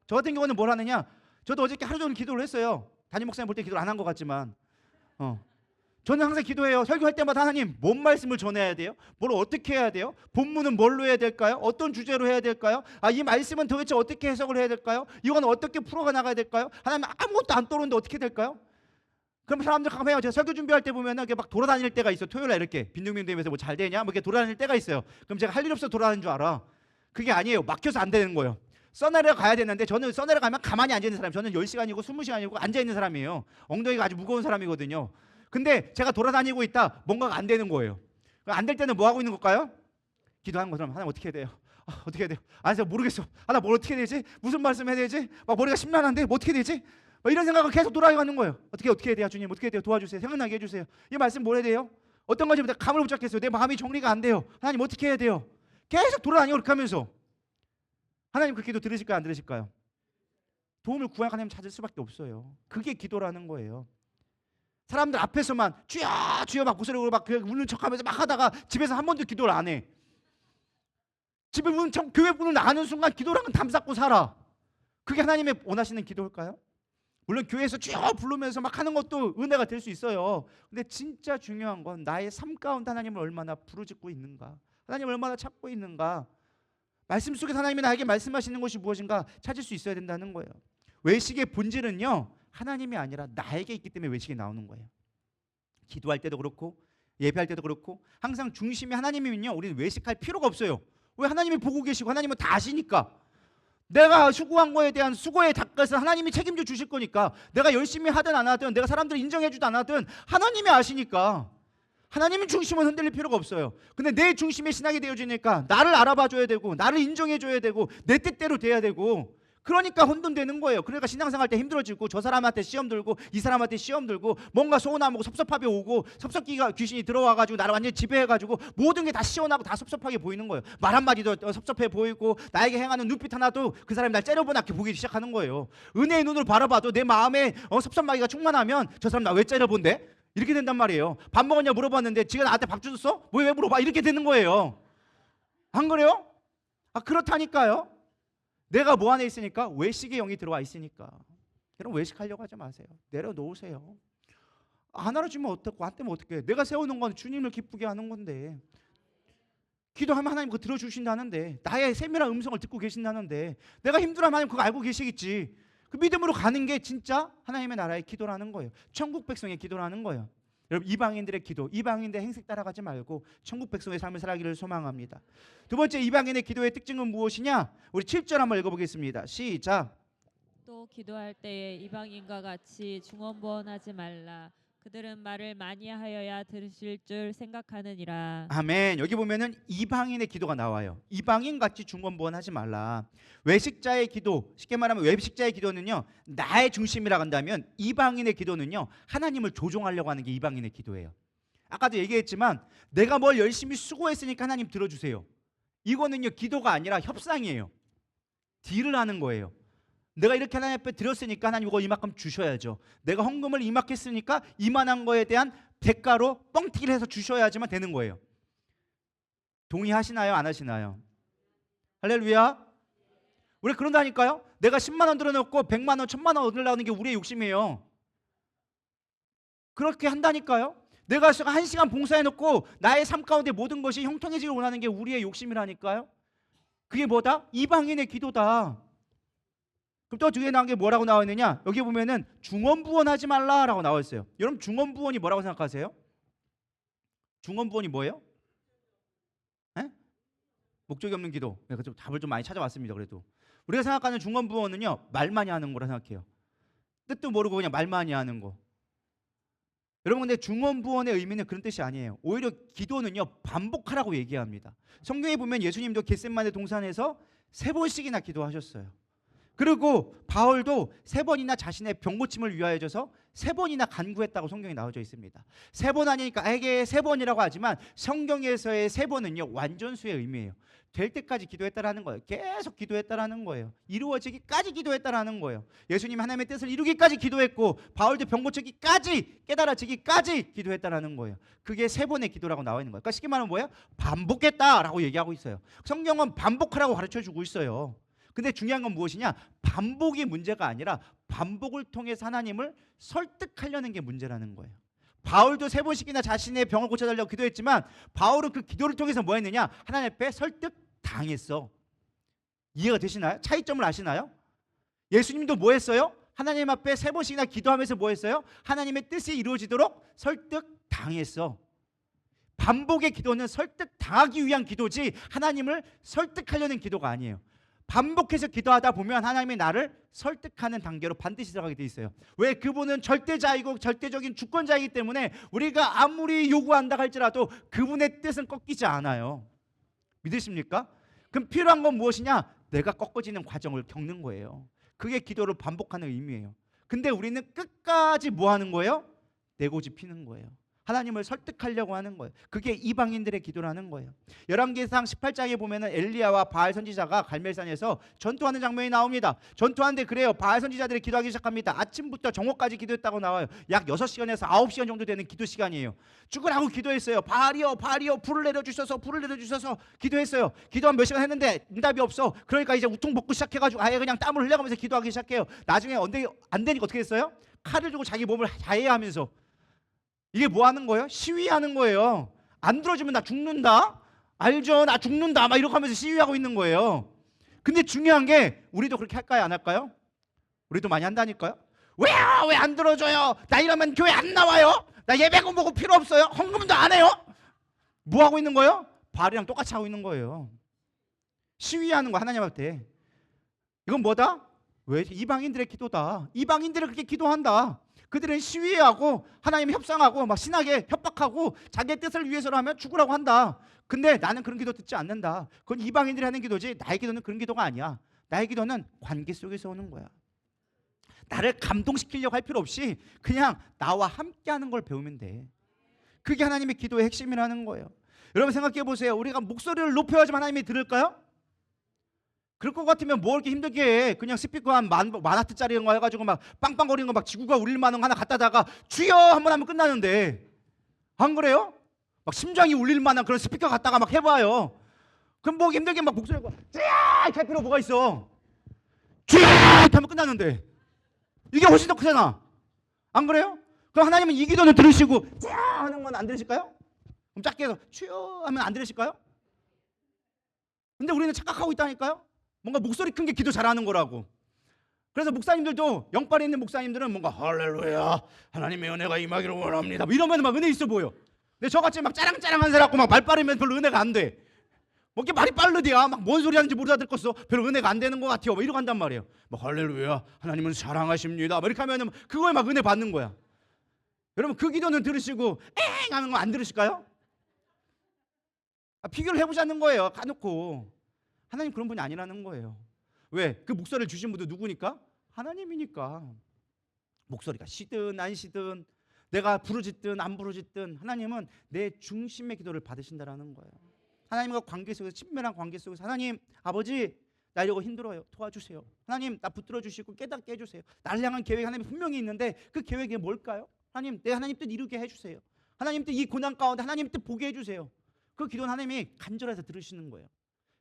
저 같은 경우는 뭘 하느냐? 저도 어저께 하루 종일 기도를 했어요. 담임 목사님 볼 때 기도를 안 한 것 같지만, 저는 항상 기도해요. 설교할 때마다 하나님 뭔 말씀을 전해야 돼요? 뭘 어떻게 해야 돼요? 본문은 뭘로 해야 될까요? 어떤 주제로 해야 될까요? 이 말씀은 도대체 어떻게 해석을 해야 될까요? 이건 어떻게 풀어가 나가야 될까요? 하나님 아무것도 안 떠오르는데 어떻게 될까요? 그럼 사람들 가끔 해요. 제가 설교 준비할 때 보면은 이렇게 막 돌아다닐 때가 있어요. 토요일에 이렇게 빈둥빈둥대면서 뭐 잘 되냐? 뭐 이렇게 돌아다닐 때가 있어요. 그럼 제가 할 일 없어 돌아다니는 줄 알아. 그게 아니에요. 막혀서 안 되는 거예요. 써내려 가야 되는데 저는 써내려 가면 가만히 앉아 있는 사람. 저는 10시간이고 20시간이고 앉아 있는 사람이에요. 엉덩이가 아주 무거운 사람이거든요. 근데 제가 돌아다니고 있다 뭔가가 안 되는 거예요. 안 될 때는 뭐 하고 있는 걸까요? 기도하는 것처럼 하나님 어떻게 해야 돼요? 어떻게 해야 돼요? 제가 모르겠어. 나 뭘 어떻게 해야 되지? 무슨 말씀 해야 되지? 막 머리가 심란한데 뭐 어떻게 해야 되지? 이런 생각을 계속 돌아가는 거예요. 어떻게 해야 돼요? 주님 어떻게 해야 돼요? 도와주세요. 생각나게 해주세요. 이 말씀 뭐 해야 돼요? 어떤 것이 감을 못 잡겠어요. 내 마음이 정리가 안 돼요. 하나님 어떻게 해야 돼요? 계속 돌아다니고 그렇게 하면서 하나님 그 기도 들으실까요? 안 들으실까요? 도움을 구할 하나님 찾을 수밖에 없어요. 그게 기도라는 거예요. 사람들 앞에서만 주여 주여 막 목소리로 막 우는 척하면서 막 하다가 집에서 한 번도 기도를 안 해. 집에 우는 척 교회 문을 나가는 순간 기도랑은 담쌓고 살아. 그게 하나님의 원하시는 기도일까요? 물론 교회에서 주여 부르면서 막 하는 것도 은혜가 될 수 있어요. 근데 진짜 중요한 건 나의 삶 가운데 하나님을 얼마나 부르짖고 있는가, 하나님을 얼마나 찾고 있는가. 말씀 속에서 하나님이 나에게 말씀하시는 것이 무엇인가 찾을 수 있어야 된다는 거예요. 외식의 본질은요 하나님이 아니라 나에게 있기 때문에 외식이 나오는 거예요. 기도할 때도 그렇고 예배할 때도 그렇고 항상 중심이 하나님이면요 우리는 외식할 필요가 없어요. 왜? 하나님이 보고 계시고 하나님은 다 아시니까. 내가 수고한 거에 대한 수고의 닭값을 하나님이 책임져 주실 거니까. 내가 열심히 하든 안 하든 내가 사람들을 인정해 주든 안 하든 하나님이 아시니까 하나님의 중심은 흔들릴 필요가 없어요. 근데 내 중심의 신앙이 되어지니까 나를 알아봐 줘야 되고 나를 인정해 줘야 되고 내 뜻대로 돼야 되고, 그러니까 혼돈되는 거예요. 그러니까 신앙생활 때 힘들어지고 저 사람한테 시험 들고 이 사람한테 시험 들고 뭔가 서운하고 섭섭하게 오고 섭섭기가 귀신이 들어와가지고 나를 완전히 지배해가지고 모든 게 다 시원하고 다 섭섭하게 보이는 거예요. 말 한마디도 섭섭해 보이고 나에게 행하는 눈빛 하나도 그 사람이 날 째려보게 보기 시작하는 거예요. 은혜의 눈으로 바라봐도 내 마음에 섭섭마귀가 충만하면 저 사람 나 왜 째려본대? 이렇게 된단 말이에요. 밥 먹었냐 물어봤는데 지가 나한테 밥 주셨어? 뭐 왜 물어봐? 이렇게 되는 거예요. 안 그래요? 그렇다니까요. 내가 뭐 안에 있으니까? 외식의 영이 들어와 있으니까. 여러분 외식하려고 하지 마세요. 내려놓으세요. 안 알아주면 어떡고 안 되면 어떡해. 내가 세우는 건 주님을 기쁘게 하는 건데, 기도하면 하나님 그거 들어주신다는데, 나의 세밀한 음성을 듣고 계신다는데, 내가 힘들어하면 하나님 그거 알고 계시겠지. 그 믿음으로 가는 게 진짜 하나님의 나라의 기도라는 거예요. 천국 백성의 기도라는 거예요. 여러분 이방인들의 기도, 이방인들의 행색 따라가지 말고 천국 백성의 삶을 살아가기를 소망합니다. 두 번째 이방인의 기도의 특징은 무엇이냐? 우리 7절 한번 읽어보겠습니다. 시작. 또 기도할 때에 이방인과 같이 중언부언하지 말라. 그들은 말을 많이 하여야 들으실 줄 생각하느니라. 아멘. 여기 보면은 이방인의 기도가 나와요. 이방인 같이 중언부언하지 말라. 외식자의 기도, 쉽게 말하면 외식자의 기도는요 나의 중심이라고 한다면, 이방인의 기도는요 하나님을 조종하려고 하는 게 이방인의 기도예요. 아까도 얘기했지만 내가 뭘 열심히 수고했으니까 하나님 들어주세요. 이거는요 기도가 아니라 협상이에요. 딜을 하는 거예요. 내가 이렇게 하나님 앞에 드렸으니까 하나님 이거 이만큼 주셔야죠. 내가 헌금을 이만큼 했으니까 이만한 거에 대한 대가로 뻥튀기를 해서 주셔야지만 되는 거예요. 동의하시나요? 안 하시나요? 할렐루야. 우리 그런다니까요. 내가 10만 원 들어놓고 100만 원, 1000만 원 얻으려고 하는 게 우리의 욕심이에요. 그렇게 한다니까요. 내가 1시간 봉사해놓고 나의 삶 가운데 모든 것이 형통해지길 원하는 게 우리의 욕심이라니까요. 그게 뭐다? 이방인의 기도다. 그럼 또 뒤에 나온 게 뭐라고 나와 있느냐? 여기 보면은 중언부언하지 말라라고 나와 있어요. 여러분 중언부언이 뭐라고 생각하세요? 중언부언이 뭐예요? 에? 목적이 없는 기도. 내가 좀 답을 좀 많이 찾아왔습니다. 그래도 우리가 생각하는 중언부언은요 말 많이 하는 거라 생각해요. 뜻도 모르고 그냥 말 많이 하는 거. 여러분 근데 중언부언의 의미는 그런 뜻이 아니에요. 오히려 기도는요 반복하라고 얘기합니다. 성경에 보면 예수님도 겟세마네 동산에서 3번씩이나 기도하셨어요. 그리고 바울도 3번이나 자신의 병 고침을 위하여져서 3번이나 간구했다고 성경에 나와져 있습니다. 3번 아니니까 에게 3번이라고 하지만 성경에서의 3번은요 완전수의 의미예요. 될 때까지 기도했다라는 거예요. 계속 기도했다라는 거예요. 이루어지기까지 기도했다라는 거예요. 예수님이 하나님의 뜻을 이루기까지 기도했고 바울도 병 고치기까지, 깨달아지기까지 기도했다라는 거예요. 그게 3번의 기도라고 나와 있는 거예요. 그러니까 쉽게 말하면 뭐예요? 반복했다라고 얘기하고 있어요. 성경은 반복하라고 가르쳐주고 있어요. 근데 중요한 건 무엇이냐? 반복이 문제가 아니라 반복을 통해서 하나님을 설득하려는 게 문제라는 거예요. 바울도 3번씩이나 자신의 병을 고쳐달라고 기도했지만 바울은 그 기도를 통해서 뭐 했느냐? 하나님 앞에 설득당했어. 이해가 되시나요? 차이점을 아시나요? 예수님도 뭐 했어요? 하나님 앞에 3번씩이나 기도하면서 뭐 했어요? 하나님의 뜻이 이루어지도록 설득당했어. 반복의 기도는 설득당하기 위한 기도지 하나님을 설득하려는 기도가 아니에요. 반복해서 기도하다 보면 하나님이 나를 설득하는 단계로 반드시 들어가게 돼 있어요. 왜? 그분은 절대자이고 절대적인 주권자이기 때문에 우리가 아무리 요구한다 할지라도 그분의 뜻은 꺾이지 않아요. 믿으십니까? 그럼 필요한 건 무엇이냐? 내가 꺾어지는 과정을 겪는 거예요. 그게 기도를 반복하는 의미예요. 근데 우리는 끝까지 뭐 하는 거예요? 내고집 피는 거예요. 하나님을 설득하려고 하는 거예요. 그게 이방인들의 기도라는 거예요. 열왕기상 18장에 보면은 엘리야와 바알 선지자가 갈멜산에서 전투하는 장면이 나옵니다. 전투하는데 그래요. 바알 선지자들이 기도하기 시작합니다. 아침부터 정오까지 기도했다고 나와요. 약 6시간에서 9시간 정도 되는 기도 시간이에요. 죽으라고 기도했어요. 바알이여 바알이여 불을 내려주셔서 불을 내려주셔서 기도했어요. 기도한 몇 시간 했는데 응답이 없어. 그러니까 이제 우통 벗고 시작해가지고 아예 그냥 땀을 흘려가면서 기도하기 시작해요. 나중에 안 되니까 어떻게 했어요? 칼을 들고 자기 몸을 자해하면서 이게 뭐 하는 거예요? 시위하는 거예요. 안 들어주면 나 죽는다. 알죠? 나 죽는다. 막 이렇게 하면서 시위하고 있는 거예요. 근데 중요한 게 우리도 그렇게 할까요? 안 할까요? 우리도 많이 한다니까요. 왜요? 왜 안 들어줘요? 나 이러면 교회 안 나와요? 나 예배고 뭐고 필요 없어요? 헌금도 안 해요? 뭐 하고 있는 거예요? 바알이랑 똑같이 하고 있는 거예요. 시위하는 거 하나님한테. 이건 뭐다? 왜? 이방인들의 기도다. 이방인들은 그렇게 기도한다. 그들은 시위하고 하나님 협상하고 막 신하게 협박하고 자기의 뜻을 위해서라면 죽으라고 한다. 근데 나는 그런 기도 듣지 않는다. 그건 이방인들이 하는 기도지 나의 기도는 그런 기도가 아니야. 나의 기도는 관계 속에서 오는 거야. 나를 감동시키려고 할 필요 없이 그냥 나와 함께하는 걸 배우면 돼. 그게 하나님의 기도의 핵심이라는 거예요. 여러분 생각해 보세요. 우리가 목소리를 높여야지만 하나님이 들을까요? 그럴 것 같으면 뭐 이렇게 힘들게 해. 그냥 스피커 한 만와트짜리 이런 거 해가지고 막 빵빵거리는 거 막 지구가 울릴 만한 거 하나 갖다다가 주여 한번 하면 끝나는데 안 그래요? 막 심장이 울릴 만한 그런 스피커 갖다가 막 해봐요. 그럼 뭐 힘들게 막 목소리가 쫙 할 필요 뭐가 있어? 쫙 하면 끝나는데 이게 훨씬 더 크잖아. 안 그래요? 그럼 하나님은 이 기도는 들으시고 쫙 하는 건 안 들으실까요? 그럼 작게 해서 주여 하면 안 들으실까요? 근데 우리는 착각하고 있다니까요. 뭔가 목소리 큰 게 기도 잘하는 거라고. 그래서 목사님들도 영빨에 있는 목사님들은 뭔가 할렐루야 하나님의 은혜가 임하기를 원합니다 뭐 이러면 막 은혜 있어 보여. 근데 저같이 막 짜랑짜랑한 사람 막 말 빠르면 별로 은혜가 안 돼. 뭐 이렇게 말이 빠르디야 막 뭔 소리 하는지 못 알아듣겠어. 별로 은혜가 안 되는 것 같아요. 뭐 이러고 한단 말이에요. 막 할렐루야 하나님은 사랑하십니다 뭐 이렇게 하면은 그거에 막 은혜 받는 거야. 여러분 그 기도는 들으시고 엥 하는 거 안 들으실까요? 비교를 해보자는 거예요. 까놓고. 하나님 그런 분이 아니라는 거예요. 왜? 그 목소리를 주신 분도 누구니까? 하나님이니까. 목소리가 쉬든 안 쉬든 내가 부르짖든 안 부르짖든 하나님은 내 중심의 기도를 받으신다라는 거예요. 하나님과 관계 속에서 친밀한 관계 속에서 하나님 아버지 나 이거 힘들어요. 도와주세요. 하나님 나 붙들어 주시고 깨닫게 해주세요. 나를 향한 계획이 하나님 분명히 있는데 그 계획이 뭘까요? 하나님 내 하나님 뜻 이루게 해주세요. 하나님 뜻 이 고난 가운데 하나님 뜻 보게 해주세요. 그 기도는 하나님이 간절해서 들으시는 거예요.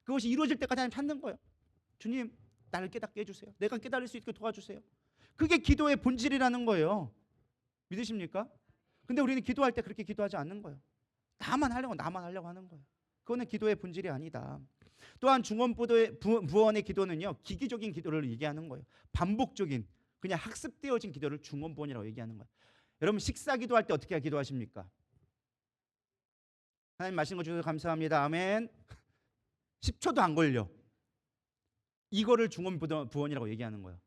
그것이 이루어질 때까지 하나님 찾는 거예요. 주님 나를 깨닫게 해주세요. 내가 깨달을 수 있게 도와주세요. 그게 기도의 본질이라는 거예요. 믿으십니까? 근데 우리는 기도할 때 그렇게 기도하지 않는 거예요. 나만 하려고 하는 거예요. 그거는 기도의 본질이 아니다. 또한 중원부원의 기도는요 기기적인 기도를 얘기하는 거예요. 반복적인 그냥 학습되어진 기도를 중원부원이라고 얘기하는 거예요. 여러분 식사 기도할 때 어떻게 기도하십니까? 하나님 말씀 거 주셔서 감사합니다. 아멘. 10초도 안 걸려. 이거를 중원부원이라고 얘기하는 거예요.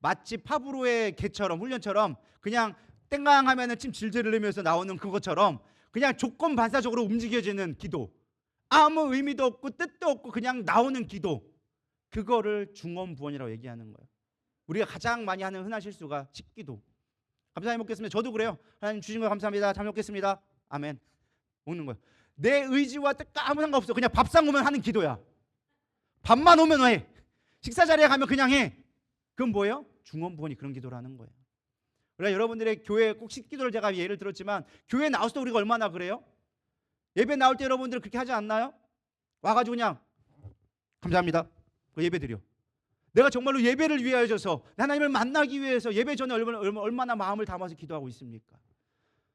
마치 파브로의 개처럼 훈련처럼 그냥 땡강 하면은 침 질질 흘리면서 나오는 그것처럼 그냥 조건 반사적으로 움직여지는 기도. 아무 의미도 없고 뜻도 없고 그냥 나오는 기도. 그거를 중원부원이라고 얘기하는 거예요. 우리가 가장 많이 하는 흔한 실수가 식기도. 감사히 먹겠습니다. 저도 그래요. 하나님 주신 거 감사합니다. 잘 먹겠습니다. 아멘. 먹는 거예요. 내 의지와 뜻과 아무 상관없어. 그냥 밥상 오면 하는 기도야. 밥만 오면 해. 식사 자리에 가면 그냥 해. 그건 뭐예요? 중원부원이 그런 기도를 하는 거예요. 그러니까 여러분들의 교회 꼭 식기도를 제가 예를 들었지만 교회 나왔을 때 우리가 얼마나 그래요? 예배 나올 때 여러분들 그렇게 하지 않나요? 와가지고 그냥 감사합니다. 그 예배 드려. 내가 정말로 예배를 위하여서 하나님을 만나기 위해서 예배 전에 얼마나 마음을 담아서 기도하고 있습니까?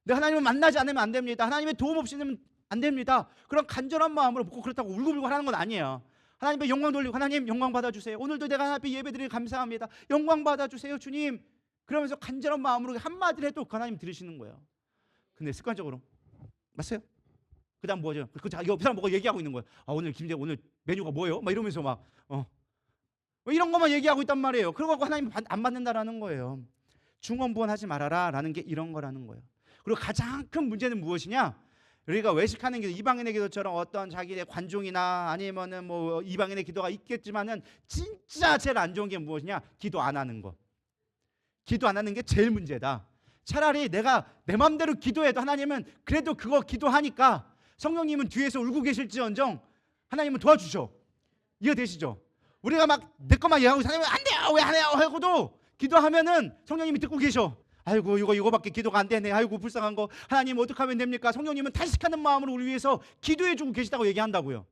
내가 하나님을 만나지 않으면 안 됩니다. 하나님의 도움 없이는 안 됩니다. 그런 간절한 마음으로 묻고 그렇다고 울고불고 하는 건 아니에요. 하나님께 영광 돌리고 하나님 영광 받아주세요. 오늘도 내가 하나님 앞에 예배드리기 감사합니다. 영광 받아주세요 주님. 그러면서 간절한 마음으로 한마디를 해도 하나님 들으시는 거예요. 근데 습관적으로 맞어요? 그 다음 뭐죠? 그 옆 사람 뭐가 얘기하고 있는 거예요. 오늘 김재 오늘 메뉴가 뭐예요? 막 이러면서 막 이런 것만 얘기하고 있단 말이에요. 그러고 하나님 안 받는다라는 거예요. 중언부언하지 말아라 라는 게 이런 거라는 거예요. 그리고 가장 큰 문제는 무엇이냐? 우리가 외식하는 기도, 이방인의 기도처럼 어떤 자기의 관종이나 아니면은 뭐 이방인의 기도가 있겠지만은 진짜 제일 안 좋은 게 무엇이냐? 기도 안 하는 거. 기도 안 하는 게 제일 문제다. 차라리 내가 내 마음대로 기도해도 하나님은 그래도 그거 기도하니까 성령님은 뒤에서 울고 계실지언정 하나님은 도와주셔. 이해되시죠? 우리가 막 내 것만 얘기하고 하나님은 안 돼요 왜 안 해요 하고도 기도하면은 성령님이 듣고 계셔. 아이고 이거밖에 기도가 안 되네. 아이고 불쌍한 거. 하나님 어떻게 하면 됩니까? 성령님은 탄식하는 마음으로 우리 위해서 기도해주고 계시다고 얘기한다고요.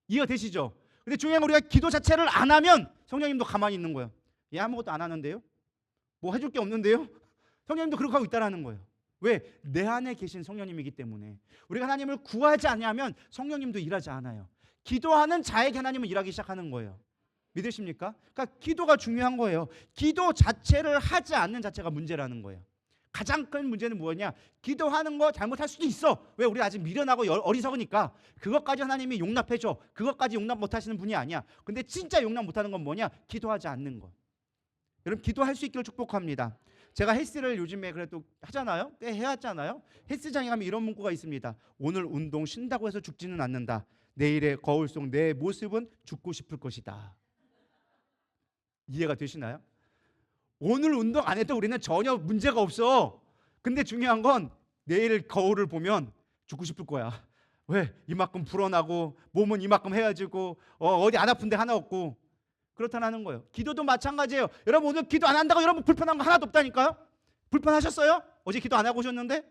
이해가 되시죠? 근데 중요한 건 우리가 기도 자체를 안 하면 성령님도 가만히 있는 거예요. 얘 아무것도 안 하는데요? 뭐 해줄 게 없는데요? 성령님도 그렇게 하고 있다라는 거예요. 왜? 내 안에 계신 성령님이기 때문에. 우리가 하나님을 구하지 않으면 성령님도 일하지 않아요. 기도하는 자에게 하나님은 일하기 시작하는 거예요. 믿으십니까? 그러니까 기도가 중요한 거예요. 기도 자체를 하지 않는 자체가 문제라는 거예요. 가장 큰 문제는 뭐냐? 기도하는 거 잘못할 수도 있어. 왜? 우리 아직 미련하고 어리석으니까. 그것까지 하나님이 용납해줘. 그것까지 용납 못하시는 분이 아니야. 근데 진짜 용납 못하는 건 뭐냐? 기도하지 않는 거. 여러분 기도할 수 있기를 축복합니다. 제가 헬스를 요즘에 그래도 하잖아요. 꽤 해왔잖아요. 헬스장에 가면 이런 문구가 있습니다. 오늘 운동 쉰다고 해서 죽지는 않는다. 내일의 거울 속 내 모습은 죽고 싶을 것이다. 이해가 되시나요? 오늘 운동 안 해도 우리는 전혀 문제가 없어. 근데 중요한 건 내일 거울을 보면 죽고 싶을 거야. 왜? 이만큼 불어나고 몸은 이만큼 헤어지고 어디 안 아픈데 하나 없고 그렇다는 거예요. 기도도 마찬가지예요. 여러분 오늘 기도 안 한다고 여러분 불편한 거 하나도 없다니까요. 불편하셨어요? 어제 기도 안 하고 오셨는데?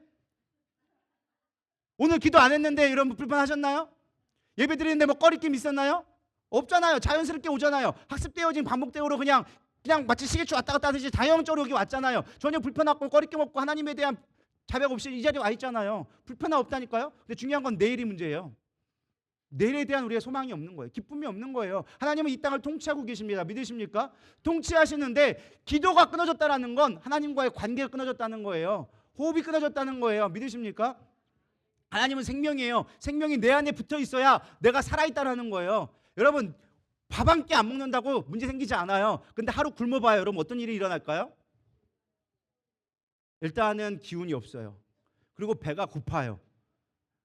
오늘 기도 안 했는데 여러분 불편하셨나요? 예배 드리는데 뭐 꺼리낌 있었나요? 없잖아요. 자연스럽게 오잖아요. 학습되어진 반복되어로 그냥 마치 시계추 왔다 갔다 하듯이 자연적으로 여기 왔잖아요. 전혀 불편하고 꺼리낌 없고 하나님에 대한 자백 없이 이 자리에 와 있잖아요. 불편함 없다니까요. 근데 중요한 건 내일이 문제예요. 내일에 대한 우리의 소망이 없는 거예요. 기쁨이 없는 거예요. 하나님은 이 땅을 통치하고 계십니다. 믿으십니까? 통치하시는데 기도가 끊어졌다는 건 하나님과의 관계가 끊어졌다는 거예요. 호흡이 끊어졌다는 거예요. 믿으십니까? 하나님은 생명이에요. 생명이 내 안에 붙어 있어야 내가 살아있다는 거예요. 여러분 밥 한 끼 안 먹는다고 문제 생기지 않아요. 근데 하루 굶어봐요. 여러분 어떤 일이 일어날까요? 일단은 기운이 없어요. 그리고 배가 고파요.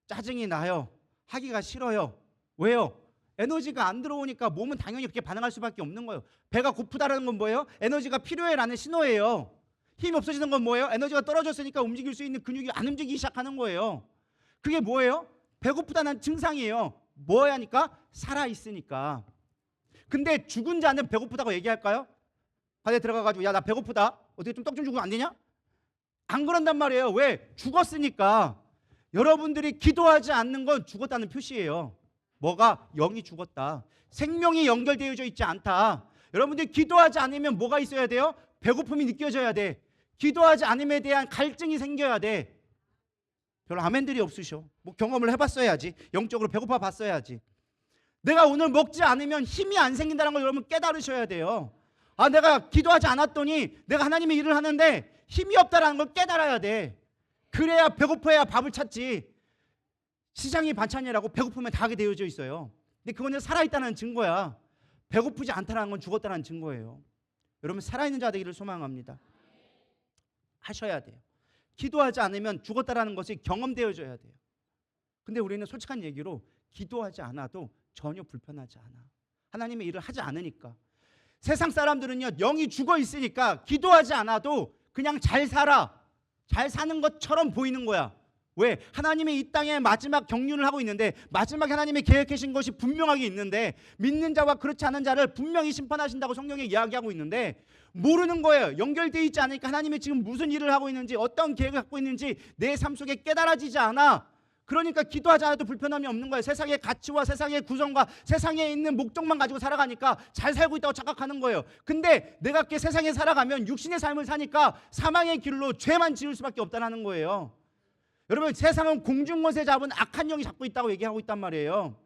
짜증이 나요. 하기가 싫어요. 왜요? 에너지가 안 들어오니까 몸은 당연히 그렇게 반응할 수밖에 없는 거예요. 배가 고프다라는 건 뭐예요? 에너지가 필요해라는 신호예요. 힘이 없어지는 건 뭐예요? 에너지가 떨어졌으니까 움직일 수 있는 근육이 안 움직이기 시작하는 거예요. 그게 뭐예요? 배고프다는 증상이에요. 뭐야 하니까? 살아있으니까. 근데 죽은 자는 배고프다고 얘기할까요? 바다에 들어가가지고 야 나 배고프다. 어떻게 좀 떡 좀 주고 안 되냐? 안 그런단 말이에요. 왜? 죽었으니까. 여러분들이 기도하지 않는 건 죽었다는 표시예요. 뭐가? 영이 죽었다. 생명이 연결되어져 있지 않다. 여러분들이 기도하지 않으면 뭐가 있어야 돼요? 배고픔이 느껴져야 돼. 기도하지 않음에 대한 갈증이 생겨야 돼. 별로 아멘들이 없으셔. 뭐 경험을 해봤어야지. 영적으로 배고파 봤어야지. 내가 오늘 먹지 않으면 힘이 안 생긴다는 걸 여러분 깨달으셔야 돼요. 내가 기도하지 않았더니 내가 하나님의 일을 하는데 힘이 없다는 걸 깨달아야 돼. 그래야 배고파야 밥을 찾지. 시장이 반찬이라고 배고프면 다 하게 되어져 있어요. 근데 그거는 살아있다는 증거야. 배고프지 않다는 건 죽었다는 증거예요. 여러분 살아있는 자 되기를 소망합니다. 하셔야 돼요. 기도하지 않으면 죽었다는 것이 경험되어져야 돼요. 근데 우리는 솔직한 얘기로 기도하지 않아도 전혀 불편하지 않아. 하나님의 일을 하지 않으니까. 세상 사람들은요 영이 죽어 있으니까 기도하지 않아도 그냥 잘 살아. 잘 사는 것처럼 보이는 거야. 왜? 하나님이 이 땅에 마지막 경륜을 하고 있는데 마지막에 하나님이 계획하신 것이 분명하게 있는데 믿는 자와 그렇지 않은 자를 분명히 심판하신다고 성경에 이야기하고 있는데 모르는 거예요. 연결되어 있지 않으니까 하나님이 지금 무슨 일을 하고 있는지 어떤 계획을 갖고 있는지 내 삶 속에 깨달아지지 않아. 그러니까 기도하지 않아도 불편함이 없는 거예요. 세상의 가치와 세상의 구성과 세상에 있는 목적만 가지고 살아가니까 잘 살고 있다고 착각하는 거예요. 근데 내가 이렇게 세상에 살아가면 육신의 삶을 사니까 사망의 길로 죄만 지을 수밖에 없다는 거예요. 여러분, 세상은 공중권세 잡은 악한 영이 잡고 있다고 얘기하고 있단 말이에요.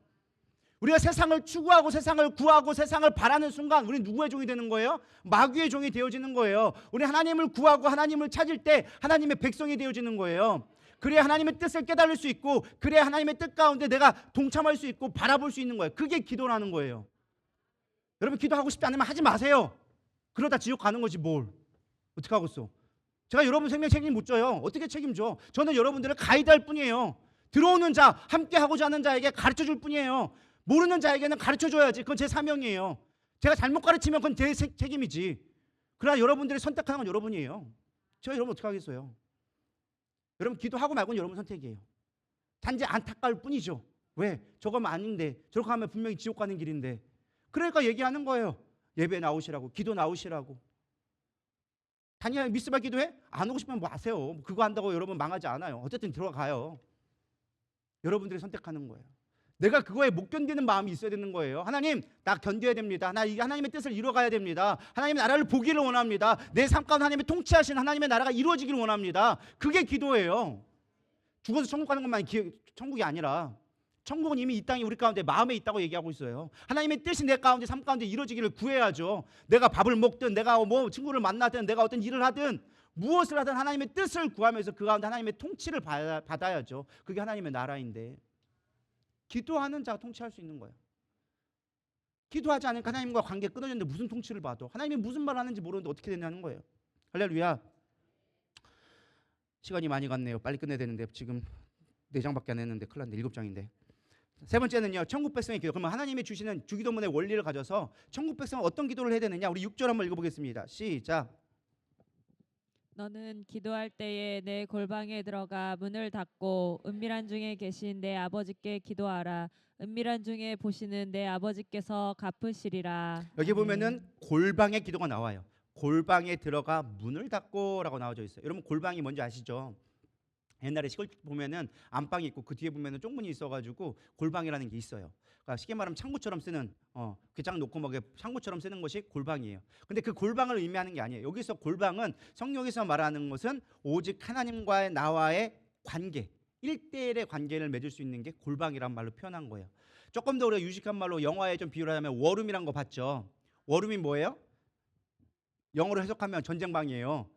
우리가 세상을 추구하고 세상을 구하고 세상을 바라는 순간 우리는 누구의 종이 되는 거예요? 마귀의 종이 되어지는 거예요. 우리 하나님을 구하고 하나님을 찾을 때 하나님의 백성이 되어지는 거예요. 그래야 하나님의 뜻을 깨달을 수 있고, 그래야 하나님의 뜻 가운데 내가 동참할 수 있고 바라볼 수 있는 거예요. 그게 기도라는 거예요. 여러분, 기도하고 싶지 않으면 하지 마세요. 그러다 지옥 가는 거지 뭘. 어떻게 하겠어? 제가 여러분 생명 책임 못 져요. 어떻게 책임져? 저는 여러분들을 가이드할 뿐이에요. 들어오는 자, 함께 하고자 하는 자에게 가르쳐 줄 뿐이에요. 모르는 자에게는 가르쳐 줘야지. 그건 제 사명이에요. 제가 잘못 가르치면 그건 제 책임이지. 그러나 여러분들이 선택하는 건 여러분이에요. 제가 여러분 어떻게 하겠어요? 여러분, 기도하고 말고는 여러분 선택이에요. 단지 안타까울 뿐이죠. 왜? 저거면 아닌데, 저렇게 하면 분명히 지옥 가는 길인데. 그러니까 얘기하는 거예요. 예배 나오시라고, 기도 나오시라고. 다니엘 미스바 기도해? 안 오고 싶으면 뭐 하세요. 그거 한다고 여러분 망하지 않아요. 어쨌든 들어가요. 여러분들이 선택하는 거예요. 내가 그거에 못 견디는 마음이 있어야 되는 거예요. 하나님, 나 견뎌야 됩니다. 하나님의 뜻을 이루어가야 됩니다. 하나님의 나라를 보기를 원합니다. 내 삶 가운데 하나님의 통치하신 하나님의 나라가 이루어지기를 원합니다. 그게 기도예요. 죽어서 천국 가는 것만 천국이 아니라, 천국은 이미 이 땅에 우리 가운데 마음에 있다고 얘기하고 있어요. 하나님의 뜻이 내 가운데 삶 가운데 이루어지기를 구해야죠. 내가 밥을 먹든 내가 뭐 친구를 만나든 내가 어떤 일을 하든 무엇을 하든 하나님의 뜻을 구하면서 그 가운데 하나님의 통치를 받아야죠. 그게 하나님의 나라인데, 기도하는 자가 통치할 수 있는 거예요. 기도하지 않으니까 하나님과 관계 끊어졌는데 무슨 통치를 받아? 하나님이 무슨 말을 하는지 모르는데 어떻게 되냐는 거예요. 할렐루야. 시간이 많이 갔네요. 빨리 끝내야 되는데 지금 4장밖에 안 했는데 큰일 났네. 7장인데. 세 번째는요, 천국 백성의 기도. 그러면 하나님이 주시는 주기도문의 원리를 가져서 천국 백성은 어떤 기도를 해야 되느냐, 우리 6절 한번 읽어보겠습니다. 시작. 너는 기도할 때에 내 골방에 들어가 문을 닫고 은밀한 중에 계신 내 아버지께 기도하라. 은밀한 중에 보시는 내 아버지께서 갚으시리라. 여기 보면은 골방의 기도가 나와요. 골방에 들어가 문을 닫고라고 나와져 있어요. 여러분, 골방이 뭔지 아시죠? 옛날에 시골 보면은 안방이 있고 그 뒤에 보면은 쪽문이 있어가지고 골방이라는 게 있어요. 그러니까 쉽게 말하면 창구처럼 쓰는, 괴장 놓고 먹에 창구처럼 쓰는 것이 골방이에요. 근데 그 골방을 의미하는 게 아니에요. 여기서 골방은, 성경에서 말하는 것은 오직 하나님과의 나와의 관계, 1대1의 관계를 맺을 수 있는 게 골방이란 말로 표현한 거예요. 조금 더 우리가 유식한 말로 영화에 좀 비유를 하자면 워룸이란 거 봤죠? 워룸이 뭐예요? 영어로 해석하면 전쟁방이에요.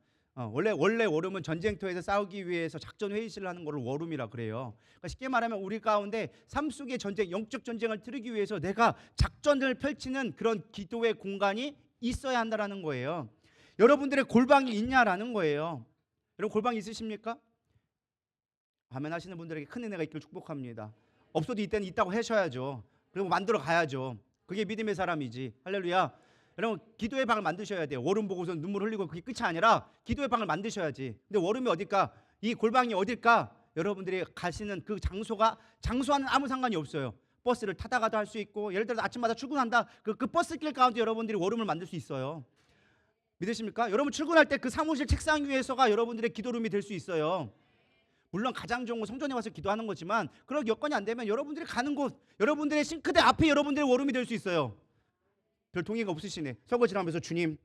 원래 워룸은 전쟁터에서 싸우기 위해서 작전 회의실을 하는 거를 워룸이라 그래요. 그러니까 쉽게 말하면 우리 가운데 삶 속의 전쟁, 영적 전쟁을 틀기 위해서 내가 작전을 펼치는 그런 기도의 공간이 있어야 한다라는 거예요. 여러분들의 골방이 있냐라는 거예요. 여러분, 골방이 있으십니까? 아멘 하시는 분들에게 큰 은혜가 있기를 축복합니다. 없어도 이때는 있다고 하셔야죠. 그리고 만들어 가야죠. 그게 믿음의 사람이지. 할렐루야. 여러분, 기도의 방을 만드셔야 돼요. 워룸 보고서 눈물 흘리고 그게 끝이 아니라 기도의 방을 만드셔야지. 근데 워룸이 어딜까? 이 골방이 어딜까? 여러분들이 가시는 그 장소와는 아무 상관이 없어요. 버스를 타다가도 할 수 있고, 예를 들어서 아침마다 출근한다. 그 버스길 가운데 여러분들이 워룸을 만들 수 있어요. 믿으십니까? 여러분, 출근할 때 그 사무실 책상 위에서가 여러분들의 기도룸이 될 수 있어요. 물론 가장 좋은 건 성전에 와서 기도하는 거지만, 그런 여건이 안 되면 여러분들이 가는 곳, 여러분들의 싱크대 앞에 여러분들의 워룸이 될 수 있어요. 별 동의가 없으시네. 설거지를 하면서, 주님,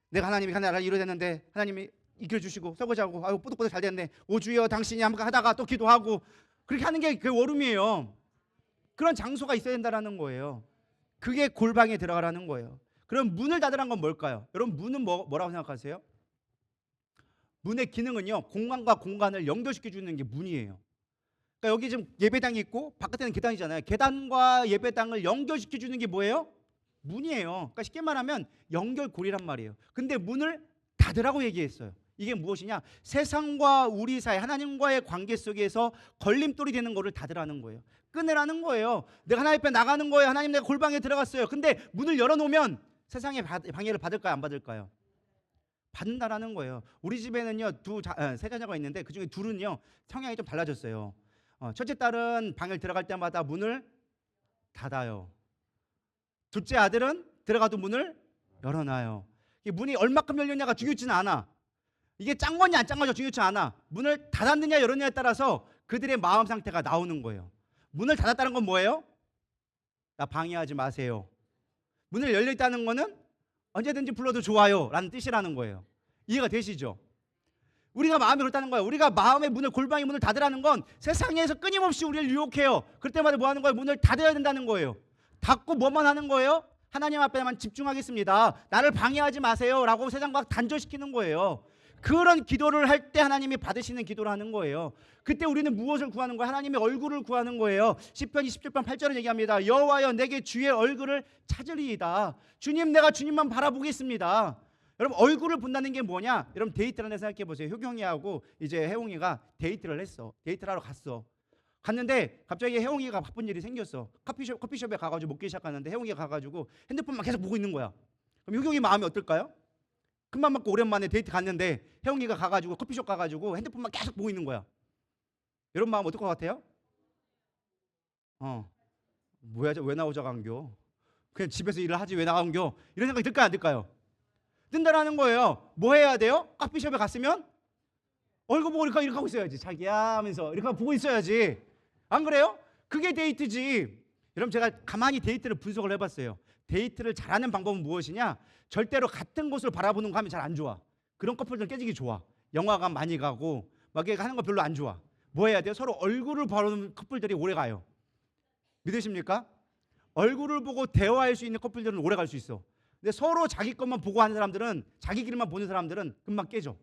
내가 하나님이 나라를 이루어야 되는데 하나님이 이겨주시고, 설거지하고 아유 뽀득뽀득 잘 됐네. 오 주여 당신이 한번 하다가 또 기도하고, 그렇게 하는 게 그 워룸이에요. 그런 장소가 있어야 된다라는 거예요. 그게 골방에 들어가라는 거예요. 그럼 문을 닫으라는 건 뭘까요? 여러분, 문은 뭐라고 생각하세요? 문의 기능은요, 공간과 공간을 연결시켜 주는 게 문이에요. 그러니까 여기 지금 예배당이 있고 바깥에는 계단이잖아요. 계단과 예배당을 연결시켜 주는 게 뭐예요? 문이에요. 그러니까 쉽게 말하면 연결고리란 말이에요. 근데 문을 닫으라고 얘기했어요. 이게 무엇이냐? 세상과 우리 사이, 하나님과의 관계 속에서 걸림돌이 되는 거를 닫으라는 거예요. 끊으라는 거예요. 내가 하나님 앞에 나가는 거예요. 하나님, 내가 골방에 들어갔어요. 근데 문을 열어놓으면 세상의 방해를 받을까요? 안 받을까요? 받는다라는 거예요. 우리 집에는요, 세 자녀가 있는데 그중에 둘은요 성향이 좀 달라졌어요. 첫째 딸은 방에 들어갈 때마다 문을 닫아요. 둘째 아들은 들어가도 문을 열어놔요. 이 문이 얼마큼 열렸냐가 중요치는 않아. 이게 짠 거냐 안 짠 거냐 중요치 않아. 문을 닫았느냐 열었느냐에 따라서 그들의 마음 상태가 나오는 거예요. 문을 닫았다는 건 뭐예요? 나 방해하지 마세요. 문을 열려있다는 거는 언제든지 불러도 좋아요 라는 뜻이라는 거예요. 이해가 되시죠? 우리가 마음이 그렇다는 거예요. 우리가 마음의 문을, 골방의 문을 닫으라는 건 세상에서 끊임없이 우리를 유혹해요. 그럴 때마다 뭐 하는 거예요? 문을 닫아야 된다는 거예요. 닫고 뭐만 하는 거예요? 하나님 앞에만 집중하겠습니다. 나를 방해하지 마세요 라고 세상과 단절시키는 거예요. 그런 기도를 할 때 하나님이 받으시는 기도를 하는 거예요. 그때 우리는 무엇을 구하는 거예요? 하나님의 얼굴을 구하는 거예요. 시편 27편 8절은 얘기합니다. 여호와여 내게 주의 얼굴을 찾으리이다. 주님, 내가 주님만 바라보겠습니다. 여러분, 얼굴을 본다는 게 뭐냐? 여러분, 데이트라는 생각해 보세요. 효경이하고 이제 혜웅이가 데이트를 했어. 데이트를 하러 갔어. 갔는데 갑자기 혜웅이가 바쁜 일이 생겼어. 커피숍에 가가지고 먹기 시작하는데 혜웅이가 가가지고 핸드폰만 계속 보고 있는 거야. 그럼 효경이 마음이 어떨까요? 큰맘 먹고 오랜만에 데이트 갔는데 혜웅이가 가가지고 커피숍 가가지고 핸드폰만 계속 보고 있는 거야. 여러분 마음 어떨 것 같아요? 뭐야, 왜 나오자고 한겨? 그냥 집에서 일을 하지 왜 나간겨? 이런 생각이 들까요, 안 들까요? 든다라는 거예요. 뭐 해야 돼요? 커피숍에 갔으면 얼굴 보고 이렇게 하고 있어야지. 자기야 하면서 이렇게 보고 있어야지. 안 그래요? 그게 데이트지. 여러분, 제가 가만히 데이트를 분석을 해봤어요. 데이트를 잘하는 방법은 무엇이냐? 절대로 같은 곳을 바라보는 거 하면 잘 안 좋아. 그런 커플들 깨지기 좋아. 영화관 많이 가고 막 이렇게 하는 거 별로 안 좋아. 뭐 해야 돼요? 서로 얼굴을 바라보는 커플들이 오래 가요. 믿으십니까? 얼굴을 보고 대화할 수 있는 커플들은 오래 갈 수 있어. 근데 서로 자기 것만 보고 하는 사람들은, 자기끼리만 보는 사람들은 금방 깨져.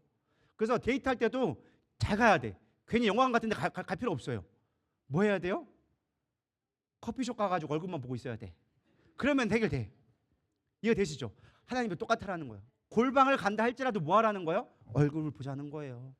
그래서 데이트할 때도 잘 가야 돼. 괜히 영화관 같은 데 갈 필요 없어요. 뭐 해야 돼요? 커피숍 가가지고 얼굴만 보고 있어야 돼. 그러면 해결돼. 이해되시죠? 하나님도 똑같으라는 거예요. 골방을 간다 할지라도 뭐 하라는 거예요? 얼굴을 보자는 거예요.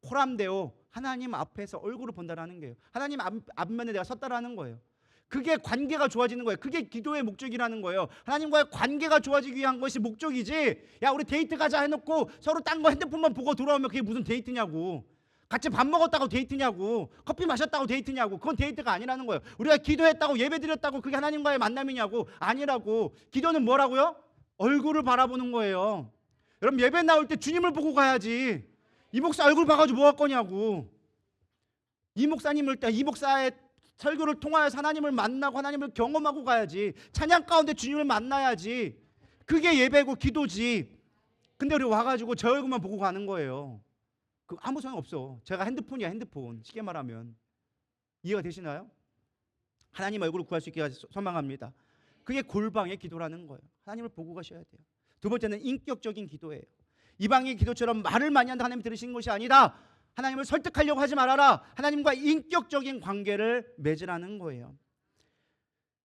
코람데오, 하나님 앞에서 얼굴을 본다라는 거예요. 하나님 앞면에 내가 섰다라는 거예요. 그게 관계가 좋아지는 거예요. 그게 기도의 목적이라는 거예요. 하나님과의 관계가 좋아지기 위한 것이 목적이지, 야 우리 데이트 가자 해놓고 서로 딴 거 핸드폰만 보고 돌아오면 그게 무슨 데이트냐고. 같이 밥 먹었다고 데이트냐고. 커피 마셨다고 데이트냐고. 그건 데이트가 아니라는 거예요. 우리가 기도했다고 예배드렸다고 그게 하나님과의 만남이냐고. 아니라고. 기도는 뭐라고요? 얼굴을 바라보는 거예요. 여러분, 예배 나올 때 주님을 보고 가야지. 이 목사 얼굴 봐가지고 뭐 할 거냐고. 이 목사의 설교를 통하여서 하나님을 만나고 하나님을 경험하고 가야지. 찬양 가운데 주님을 만나야지. 그게 예배고 기도지. 근데 우리 와가지고 저 얼굴만 보고 가는 거예요. 그 아무 소용 없어. 제가 핸드폰이야, 핸드폰. 쉽게 말하면. 이해가 되시나요? 하나님 얼굴을 구할 수 있게 소망합니다. 그게 골방의 기도라는 거예요. 하나님을 보고 가셔야 돼요. 두 번째는 인격적인 기도예요. 이방의 기도처럼 말을 많이 한다 하나님 들으신 것이 아니다. 하나님을 설득하려고 하지 말아라. 하나님과 인격적인 관계를 맺으라는 거예요.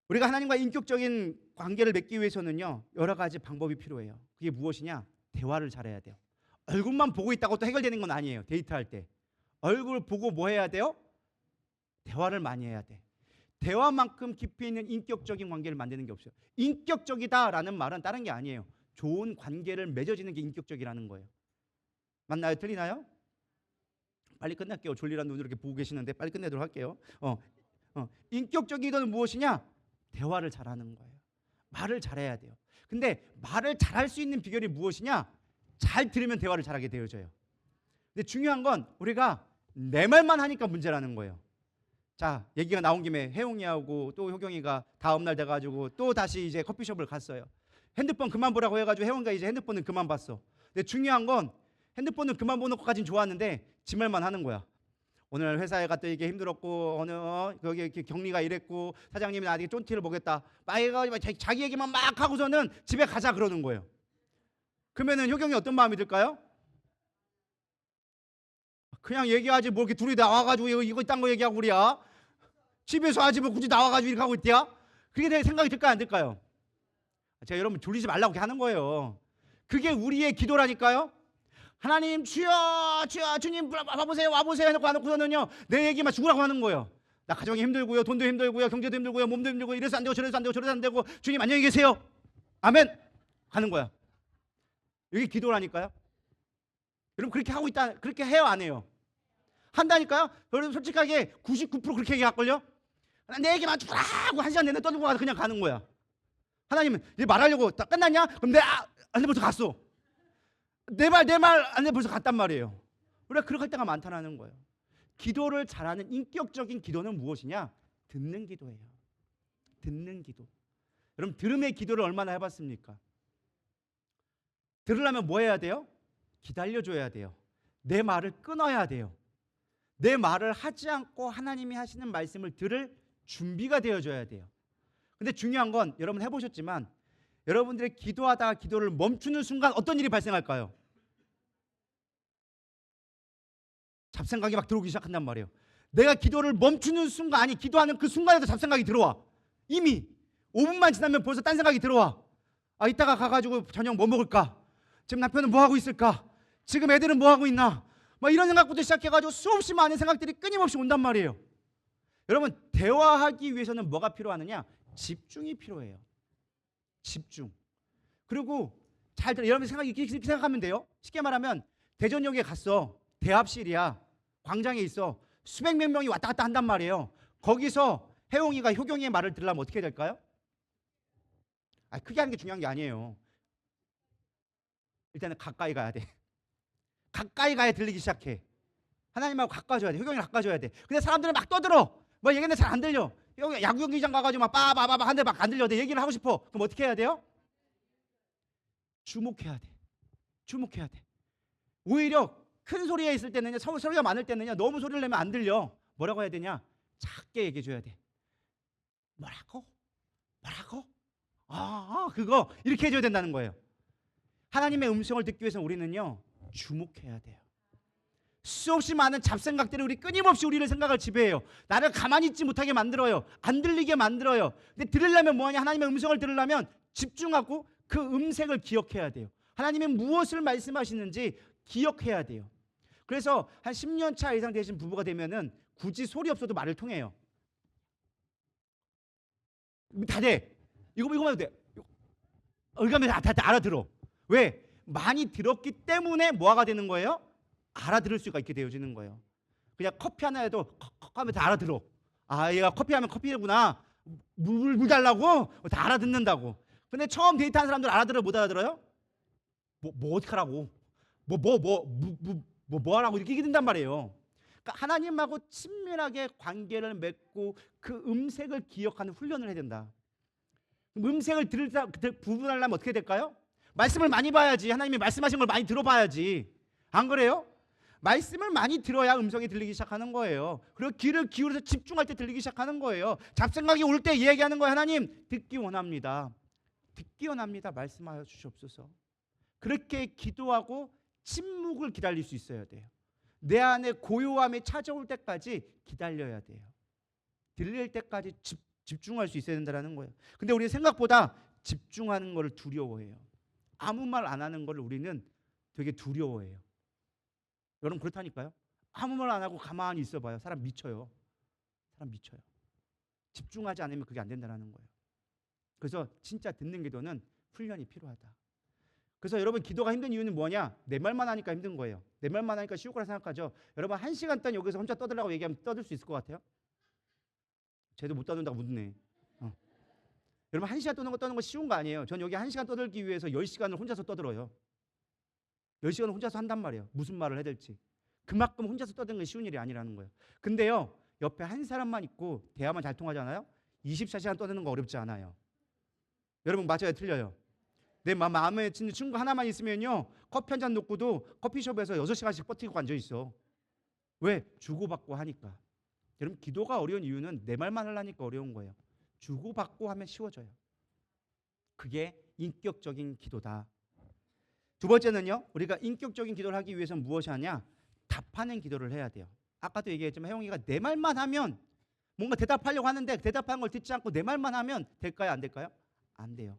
우리가 하나님과 인격적인 관계를 맺기 위해서는요, 여러 가지 방법이 필요해요. 그게 무엇이냐? 대화를 잘해야 돼요. 얼굴만 보고 있다고 또 해결되는 건 아니에요. 데이트할 때 얼굴 보고 뭐 해야 돼요? 대화를 많이 해야 돼. 대화만큼 깊이 있는 인격적인 관계를 만드는 게 없어요. 인격적이다라는 말은 다른 게 아니에요. 좋은 관계를 맺어지는 게 인격적이라는 거예요. 맞나요? 틀리나요? 빨리 끝낼게요. 졸리란 눈으로 이렇게 보고 계시는데 빨리 끝내도록 할게요. 인격적이다는 무엇이냐? 대화를 잘하는 거예요. 말을 잘해야 돼요. 근데 말을 잘할 수 있는 비결이 무엇이냐? 잘 들으면 대화를 잘하게 되어져요. 근데 중요한 건 우리가 내 말만 하니까 문제라는 거예요. 자, 얘기가 나온 김에 혜웅이하고 또 효경이가 다음날 돼가지고 또 다시 이제 커피숍을 갔어요. 핸드폰 그만 보라고 해가지고 혜웅이가 이제 핸드폰은 그만 봤어. 근데 중요한 건 핸드폰은 그만 보는 것까지는 좋았는데 지 말만 하는 거야. 오늘 회사에 갔다 이게 힘들었고 어느 거기 이렇게 격리가 이랬고 사장님이 나에게 쫀티를 보겠다. 막 해가지고 자기 얘기만 막 하고서는 집에 가자 그러는 거예요. 그러면은 효경이 어떤 마음이 들까요? 그냥 얘기하지 뭐 이렇게 둘이 나와가지고 이거 딴 거 얘기하고 그래야. 집에서 하지 뭐 굳이 나와가지고 이렇게 하고 있대야. 그게 내 생각이 들까요, 안 들까요? 제가 여러분 졸리지 말라고 이렇게 하는 거예요. 그게 우리의 기도라니까요. 하나님 주여 주여 주님 와보세요 와보세요 해놓고 와놓고서는요 내 얘기만 죽으라고 하는 거예요. 나 가정이 힘들고요, 돈도 힘들고요, 경제도 힘들고요, 몸도 힘들고 이래서 안 되고 저래서 안 되고 저래서 안 되고 주님 안녕히 계세요 아멘 하는 거야. 이게 기도라니까요. 여러분 그렇게 하고 있다, 그렇게 해요 안 해요? 한다니까요. 여러분 솔직하게 99% 그렇게 얘기할걸요. 내 얘기만 죽으라고 한 시간 내내 떠들고 가서 그냥 가는 거야. 하나님은 이제 말하려고 다 끝났냐? 그럼 안돼 벌써 갔어. 내 말 안돼 벌써 갔단 말이에요. 우리가 그렇게 할 때가 많다는 거예요. 기도를 잘하는 인격적인 기도는 무엇이냐? 듣는 기도예요. 듣는 기도. 여러분 들음의 기도를 얼마나 해봤습니까? 들으려면 뭐 해야 돼요? 기다려줘야 돼요. 내 말을 끊어야 돼요. 내 말을 하지 않고 하나님이 하시는 말씀을 들을 준비가 되어줘야 돼요. 근데 중요한 건 여러분 해보셨지만 여러분들의 기도하다가 기도를 멈추는 순간 어떤 일이 발생할까요? 잡생각이 막 들어오기 시작한단 말이에요. 내가 기도를 멈추는 순간, 아니 기도하는 그 순간에도 잡생각이 들어와. 이미 5분만 지나면 벌써 딴 생각이 들어와. 아, 이따가 가가지고 저녁 뭐 먹을까? 지금 남편은 뭐 하고 있을까? 지금 애들은 뭐 하고 있나? 막 이런 생각부터 시작해가지고 수없이 많은 생각들이 끊임없이 온단 말이에요. 여러분, 대화하기 위해서는 뭐가 필요하느냐? 집중이 필요해요. 집중. 그리고 잘 들어. 여러분 이렇게 생각하면 돼요. 쉽게 말하면 대전역에 갔어. 대합실이야. 광장에 있어. 수백 몇 명이 왔다 갔다 한단 말이에요. 거기서 혜용이가 효경이의 말을 들으려면 어떻게 될까요? 크게 하는 게 중요한 게 아니에요. 일단은 가까이 가야 돼. 가까이 가야 들리기 시작해. 하나님하고 가까워져야 돼. 효경이랑 가까워져야 돼. 근데 사람들은 막 떠들어. 뭐 얘기는 잘 안 들려. 야구 경기장 가가지고 막 빠바바바 하는데 막 안 들려. 내 얘기를 하고 싶어. 그럼 어떻게 해야 돼요? 주목해야 돼. 주목해야 돼. 오히려 큰 소리에 있을 때는요, 소리가 많을 때는요, 너무 소리를 내면 안 들려. 뭐라고 해야 되냐? 작게 얘기해 줘야 돼. 뭐라고? 그거 이렇게 해줘야 된다는 거예요. 하나님의 음성을 듣기 위해서 우리는요, 주목해야 돼요. 수없이 많은 잡생각들이 우리 끊임없이 우리를 생각을 지배해요. 나를 가만히 있지 못하게 만들어요. 안 들리게 만들어요. 근데 들으려면 뭐하냐? 하나님의 음성을 들으려면 집중하고 그 음색을 기억해야 돼요. 하나님이 무엇을 말씀하시는지 기억해야 돼요. 그래서 한 10년 차 이상 되신 부부가 되면은 굳이 소리 없어도 말을 통해요. 다 돼. 이거만 해도 돼. 의감이 다 알아들어. 왜? 많이 들었기 때문에 뭐가 되는 거예요? 알아들을 수가 있게 되어지는 거예요. 그냥 커피 하나 해도 컥컥 하면 다 알아들어. 아, 얘가 커피하면 커피구나. 물 달라고? 다 알아듣는다고. 근데 처음 데이트하는 사람들 알아들어요? 못 알아들어요? 뭐 어떡하라고? 뭐 하라고 이렇게 얘기 된단 말이에요. 그러니까 하나님하고 친밀하게 관계를 맺고 그 음색을 기억하는 훈련을 해야 된다. 음색을 구분하려면 어떻게 될까요? 말씀을 많이 봐야지. 하나님이 말씀하신 걸 많이 들어봐야지. 안 그래요? 말씀을 많이 들어야 음성이 들리기 시작하는 거예요. 그리고 귀를 기울여서 집중할 때 들리기 시작하는 거예요. 잡생각이 올 때 얘기하는 거예요. 하나님, 듣기 원합니다. 듣기 원합니다. 말씀하여 주시옵소서. 그렇게 기도하고 침묵을 기다릴 수 있어야 돼요. 내 안에 고요함이 찾아올 때까지 기다려야 돼요. 들릴 때까지 집중할 수 있어야 된다는 거예요. 근데 우리는 생각보다 집중하는 걸 두려워해요. 아무 말 안 하는 걸 우리는 되게 두려워해요. 여러분 그렇다니까요. 아무 말 안 하고 가만히 있어봐요. 사람 미쳐요. 사람 미쳐요. 집중하지 않으면 그게 안 된다는 거예요. 그래서 진짜 듣는 기도는 훈련이 필요하다. 그래서 여러분 기도가 힘든 이유는 뭐냐? 내 말만 하니까 힘든 거예요. 내 말만 하니까 쉬울 거라 생각하죠. 여러분 1시간 동안 여기서 혼자 떠들라고 얘기하면 떠들 수 있을 것 같아요? 쟤도 못 떠든다고 묻네. 여러분 1시간 떠는 거 쉬운 거 아니에요. 전 여기 1시간 떠들기 위해서 10시간을 혼자서 떠들어요. 10시간을 혼자서 한단 말이에요. 무슨 말을 해야 될지. 그만큼 혼자서 떠드는 건 쉬운 일이 아니라는 거예요. 근데요, 옆에 한 사람만 있고 대화만 잘 통하잖아요. 24시간 떠드는 거 어렵지 않아요. 여러분 맞아요? 틀려요? 내 마음에 드는 친구 하나만 있으면요, 커피 한 잔 놓고도 커피숍에서 6시간씩 버티고 앉아있어. 왜? 주고받고 하니까. 여러분 기도가 어려운 이유는 내 말만 하려니까 어려운 거예요. 주고받고 하면 쉬워져요. 그게 인격적인 기도다. 두 번째는요, 우리가 인격적인 기도를 하기 위해서는 무엇이 하냐? 답하는 기도를 해야 돼요. 아까도 얘기했지만 혜영이가 내 말만 하면 뭔가 대답하려고 하는데 대답하는 걸 듣지 않고 내 말만 하면 될까요? 안 될까요? 안 돼요.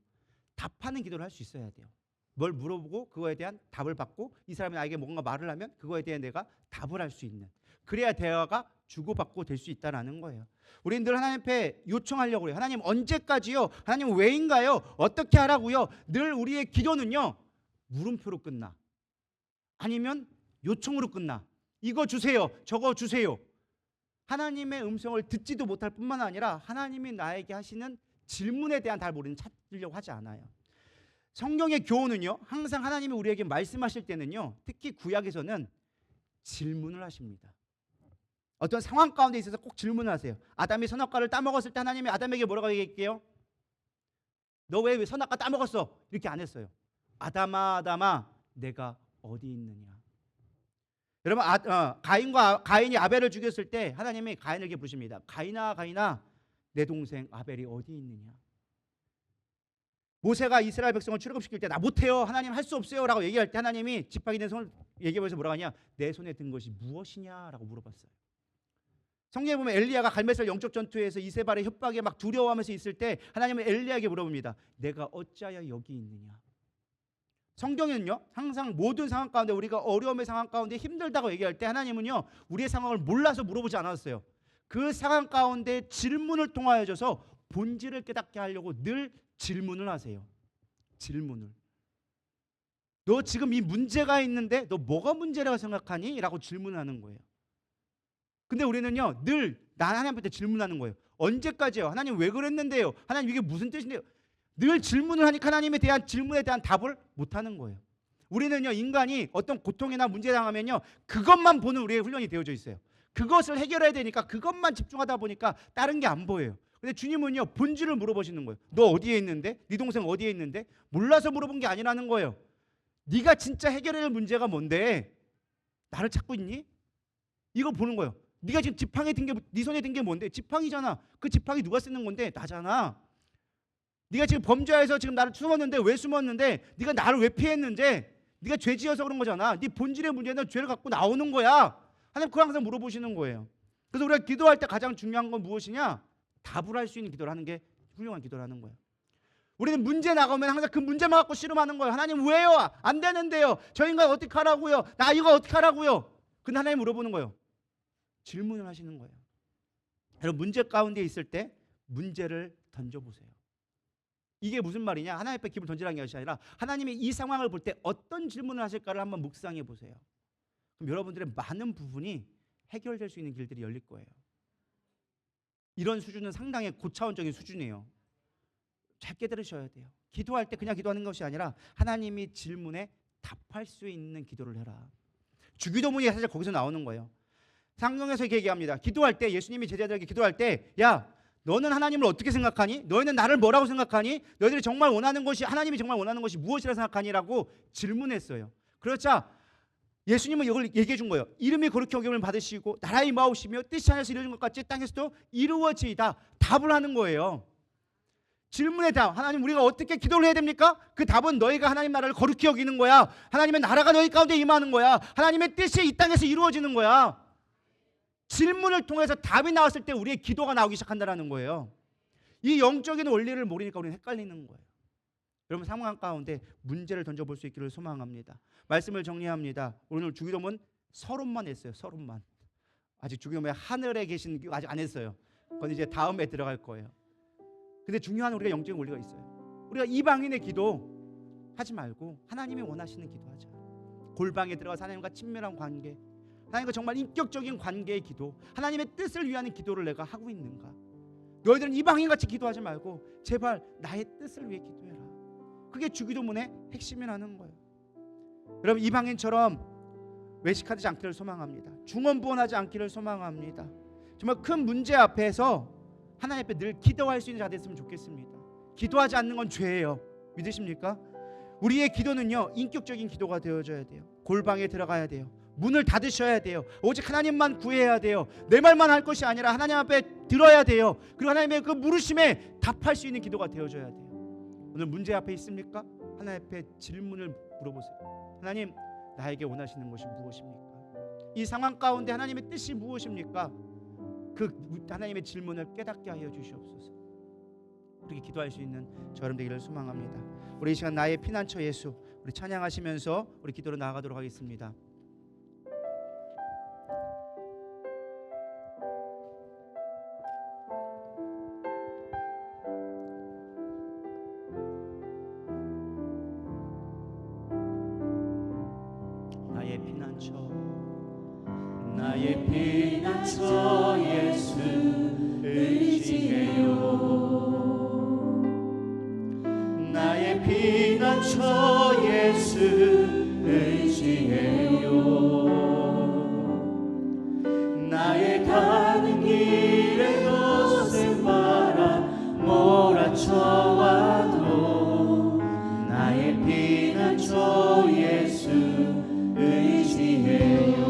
답하는 기도를 할 수 있어야 돼요. 뭘 물어보고 그거에 대한 답을 받고 이 사람이 나에게 뭔가 말을 하면 그거에 대해 내가 답을 할 수 있는, 그래야 대화가 주고받고 될 수 있다는 거예요. 우리는 늘 하나님 앞에 요청하려고 해요. 하나님 언제까지요? 하나님 왜인가요? 어떻게 하라고요? 늘 우리의 기도는요, 물음표로 끝나. 아니면 요청으로 끝나. 이거 주세요. 저거 주세요. 하나님의 음성을 듣지도 못할 뿐만 아니라 하나님이 나에게 하시는 질문에 대한 답을 우리는 찾으려고 하지 않아요. 성경의 교훈은요, 항상 하나님이 우리에게 말씀하실 때는요, 특히 구약에서는 질문을 하십니다. 어떤 상황 가운데 있어서 꼭 질문을 하세요. 아담이 선악과를 따먹었을 때 하나님이 아담에게 뭐라고 얘기할게요? 너 왜 선악과 따먹었어? 이렇게 안 했어요. 아담아, 아담아, 내가 어디 있느냐? 여러분 가인이 아벨을 죽였을 때 하나님이 가인에게 부르십니다. 가인아 가인아 내 동생 아벨이 어디 있느냐. 모세가 이스라엘 백성을 출애굽시킬 때 나 못해요 하나님 할 수 없어요 라고 얘기할 때 하나님이 지팡이 된 손을 얘기해보면서 뭐라고 하냐. 내 손에 든 것이 무엇이냐 라고 물어봤어요. 성경에 보면 엘리야가 갈멜살 영적 전투에서 이세발의 협박에 막 두려워하면서 있을 때 하나님은 엘리야에게 물어봅니다. 내가 어찌하여 여기 있느냐. 성경에는요 항상 모든 상황 가운데 우리가 어려움의 상황 가운데 힘들다고 얘기할 때 하나님은요 우리의 상황을 몰라서 물어보지 않았어요. 그 상황 가운데 질문을 통하여져서 본질을 깨닫게 하려고 늘 질문을 하세요. 질문을. 너 지금 이 문제가 있는데 너 뭐가 문제라고 생각하니? 라고 질문하는 거예요. 근데 우리는요 늘 하나님한테 질문하는 거예요. 언제까지요? 하나님 왜 그랬는데요? 하나님 이게 무슨 뜻인데요? 늘 질문을 하니까 하나님에 대한 질문에 대한 답을 못하는 거예요. 우리는요 인간이 어떤 고통이나 문제 당하면요 그것만 보는 우리의 훈련이 되어져 있어요. 그것을 해결해야 되니까 그것만 집중하다 보니까 다른 게 안 보여요. 근데 주님은요 본질을 물어보시는 거예요. 너 어디에 있는데? 네 동생 어디에 있는데? 몰라서 물어본 게 아니라는 거예요. 네가 진짜 해결해야 할 문제가 뭔데? 나를 찾고 있니? 이거 보는 거예요. 네가 지금 지팡이에 든 게 네 손에 든 게 뭔데? 지팡이잖아. 그 지팡이 누가 쓰는 건데? 나잖아. 네가 지금 범죄해서 지금 나를 숨었는데 왜 숨었는데? 네가 나를 왜 피했는데? 네가 죄 지어서 그런 거잖아. 네 본질의 문제는 죄를 갖고 나오는 거야. 하나님 그걸 항상 물어보시는 거예요. 그래서 우리가 기도할 때 가장 중요한 건 무엇이냐? 답을 할 수 있는 기도를 하는 게 훌륭한 기도를 하는 거예요. 우리는 문제 나가면 항상 그 문제만 갖고 씨름하는 거예요. 하나님 왜요? 안 되는데요. 저 인간 어떻게 하라고요? 나 이거 어떻게 하라고요? 근데 하나님 물어보는 거예요. 질문을 하시는 거예요. 여러분 문제 가운데 있을 때 문제를 던져보세요. 이게 무슨 말이냐? 하나님 앞에 기분 던지라는 것이 아니라 하나님이 이 상황을 볼 때 어떤 질문을 하실까를 한번 묵상해 보세요. 그럼 여러분들의 많은 부분이 해결될 수 있는 길들이 열릴 거예요. 이런 수준은 상당히 고차원적인 수준이에요. 짧게 들으셔야 돼요. 기도할 때 그냥 기도하는 것이 아니라 하나님이 질문에 답할 수 있는 기도를 해라. 주기도문이 사실 거기서 나오는 거예요. 성경에서 이렇게 얘기합니다. 기도할 때 예수님이 제자들에게 기도할 때 야 너는 하나님을 어떻게 생각하니? 너희는 나를 뭐라고 생각하니? 너희들이 정말 원하는 것이 하나님이 정말 원하는 것이 무엇이라 생각하니? 라고 질문했어요. 그렇자 예수님은 이걸 얘기해 준 거예요. 이름이 거룩히 여김을 받으시고 나라의 임하오시며 뜻이 하늘에서 이루어진 것 같이 땅에서도 이루어지이다. 답을 하는 거예요. 질문의 답. 하나님 우리가 어떻게 기도를 해야 됩니까? 그 답은 너희가 하나님 나라를 거룩히 여기는 거야. 하나님의 나라가 너희 가운데 임하는 거야. 하나님의 뜻이 이 땅에서 이루어지는 거야. 질문을 통해서 답이 나왔을 때 우리의 기도가 나오기 시작한다는 거예요. 이 영적인 원리를 모르니까 우리는 헷갈리는 거예요. 여러분 상황 가운데 문제를 던져볼 수 있기를 소망합니다. 말씀을 정리합니다. 오늘 주기도문 서론만 했어요. 서론만. 아직 주기도문에 하늘에 계신 아직 안 했어요. 그건 이제 다음에 들어갈 거예요. 근데 중요한 우리가 영적인 원리가 있어요. 우리가 이방인의 기도 하지 말고 하나님이 원하시는 기도하자. 골방에 들어가서 하나님과 친밀한 관계, 하나님과 정말 인격적인 관계의 기도, 하나님의 뜻을 위한 기도를 내가 하고 있는가? 너희들은 이방인같이 기도하지 말고 제발 나의 뜻을 위해 기도해라. 그게 주기도문의 핵심이라는 거예요. 여러분 이방인처럼 외식하지 않기를 소망합니다. 중언부언하지 않기를 소망합니다. 정말 큰 문제 앞에서 하나님 앞에 늘 기도할 수 있는 자 됐으면 좋겠습니다. 기도하지 않는 건 죄예요. 믿으십니까? 우리의 기도는요 인격적인 기도가 되어져야 돼요. 골방에 들어가야 돼요. 문을 닫으셔야 돼요. 오직 하나님만 구해야 돼요. 내 말만 할 것이 아니라 하나님 앞에 들어야 돼요. 그리고 하나님의 그 물으심에 답할 수 있는 기도가 되어져야 돼요. 오늘 문제 앞에 있습니까? 하나님 앞에 질문을 물어보세요. 하나님 나에게 원하시는 것이 무엇입니까? 이 상황 가운데 하나님의 뜻이 무엇입니까? 그 하나님의 질문을 깨닫게 하여 주시옵소서. 그렇게 기도할 수 있는 저 여러분 되기를 소망합니다. 우리 이 시간 나의 피난처 예수 우리 찬양하시면서 우리 기도로 나아가도록 하겠습니다. 나의 피난처 예수 의지해요. 나의 피난처 예수 의지해요. 나의 가는 길에 거센 바람 몰아쳐와도 나의 피난처 예수 의지해요.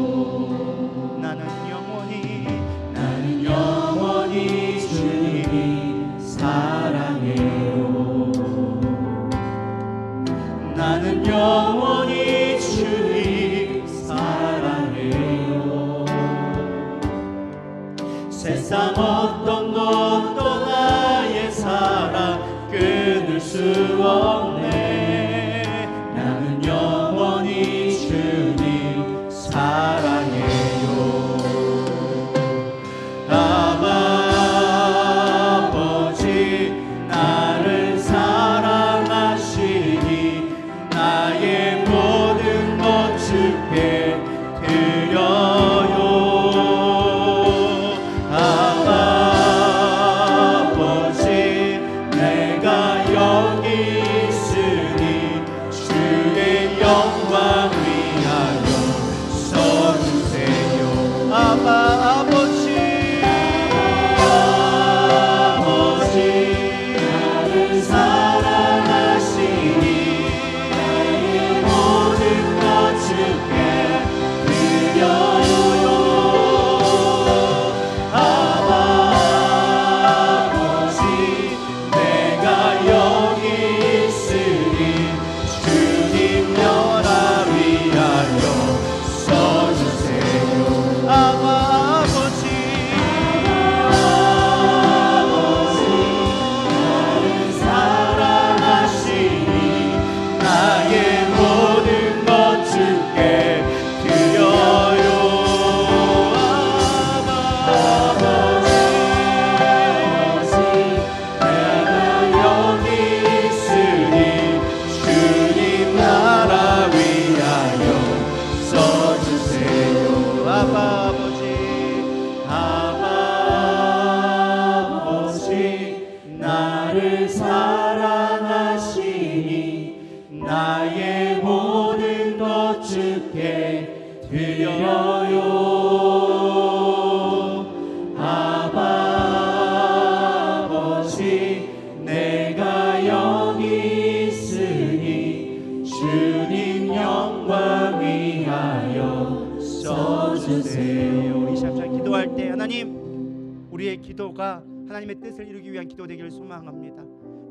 세상 어떤 것도 나의 사랑 끊을 수 없네. 나는 영원히 주님 사랑해요. 아버지 나를 사랑하시니 나의 모든 것 주께 드려요. 아버지 내가 여기 있으니 주의 영광 위하여 써주세요. 아버지 나를 사랑하시니 나의 모든 것 주께 드려요. 아버지 내가 여기 있으니 주님 나라 위하여 써주세요. 아버지 나를 사랑하시니 나의 모든 것 주께 드려요. 아버지 내가 여기 있으니 주님 나라 위하여 써주세요. 아버지 나를 사랑하시니 나의 모든 것 주께 드려요. 아버지 내가 여기 있으니 주님 영광 위하여 써주세요. 우리 참 기도할 때 하나님, 우리의 기도가 하나님의 뜻을 이루기 위한 기도 되기를 소망합니다.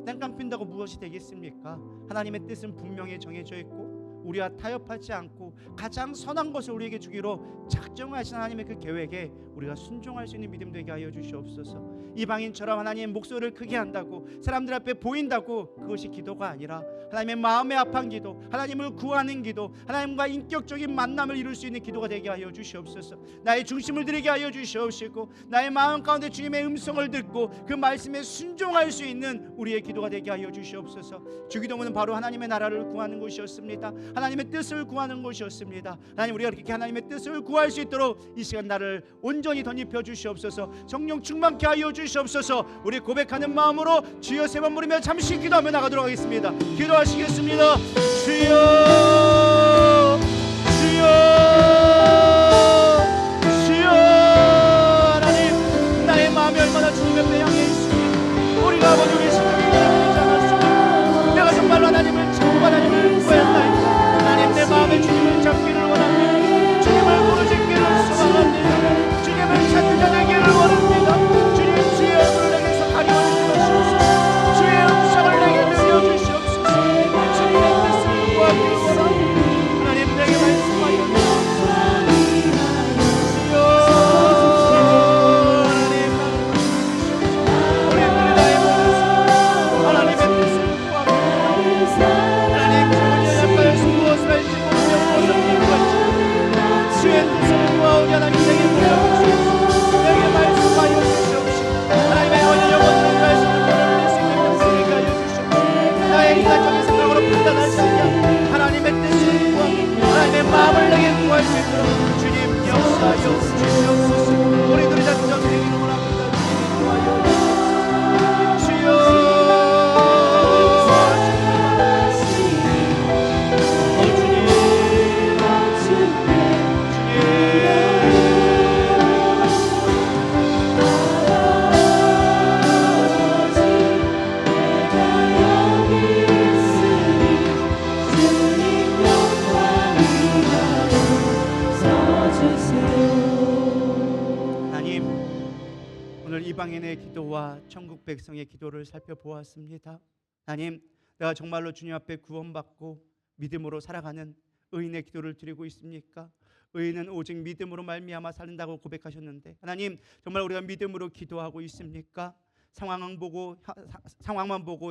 땡깡 핀다고 무엇이 되겠습니까? 하나님의 뜻은 분명히 정해져 있고 우리와 타협하지 않고 가장 선한 것을 우리에게 주기로 작정하신 하나님의 그 계획에 우리가 순종할 수 있는 믿음 되게 하여 주시옵소서. 이방인처럼 하나님의 목소리를 크게 한다고 사람들 앞에 보인다고 그것이 기도가 아니라 하나님의 마음에 합한 기도, 하나님을 구하는 기도, 하나님과 인격적인 만남을 이룰 수 있는 기도가 되게 하여 주시옵소서. 나의 중심을 드리게 하여 주시옵시고 나의 마음 가운데 주님의 음성을 듣고 그 말씀에 순종할 수 있는 우리의 기도가 되게 하여 주시옵소서. 주기도문은 바로 하나님의 나라를 구하는 것이었습니다. 하나님의 뜻을 구하는 것이었습니다. 하나님, 우리가 그렇게 하나님의 뜻을 구할 수 있도록 이 시간 나를 온전히 덧입혀 주시옵소서. 성령 충만케 하여 주시옵소서. 우리 고백하는 마음으로 주여 세 번 부르며 잠시 기도하며 나가도록 하겠습니다. 기도하시겠습니다. 주여 주여 주여. 하나님, 나의 마음이 얼마나 주님 옆에 향해 있으니 우리가 아버지 우리의 생각이 되지 않았습니까? 내가 정말로 하나님을 찾고 하나님을 구했나이다. 하나님, 내 마음에 주님을 잡기를 원합니다. 주님을 부르짖기를 소망합니다. 주님을 찾는 자 되기를 원합니다. 주님, 주의 얼굴을 내게서 가려주지 마시옵소서. 주의 음성을 내게 들려주시옵소서. 주님의 뜻을 구하기를 원합니다. 하나님, 내게 말씀하여 주시옵소서. 주여 하나님, 우리들이 나의 모든 하나님의 뜻을 구합니다. 하나님, 주님의 약하여서 무엇을 할지 모르며 무엇을 기도할지 주의 뜻을 구하오니 하나님 내게 보여주시옵소서. 내게 말씀하여 주시옵소서. 하나님의 영원을 위하여 내 생명을 되게 하여 주시옵소서. 나의 인간적인 생각으로 판단하지 않게 하나님의 뜻을 구하고 하나님의 마음을 내게 구할 수 있도록 주님 역사하여 주시옵소서. 우리들이 다 주장되기를 원합니다. 주님 구하여 주시옵소서. 주여 하나님, 오늘 이방인의 기도와 천국 백성의 기도를 살펴보았습니다. 하나님, 내가 정말로 주님 앞에 구원받고 믿음으로 살아가는 의인의 기도를 드리고 있습니까? 의인은 오직 믿음으로 말미암아 살린다고 고백하셨는데, 하나님 정말 우리가 믿음으로 기도하고 있습니까? 상황만 보고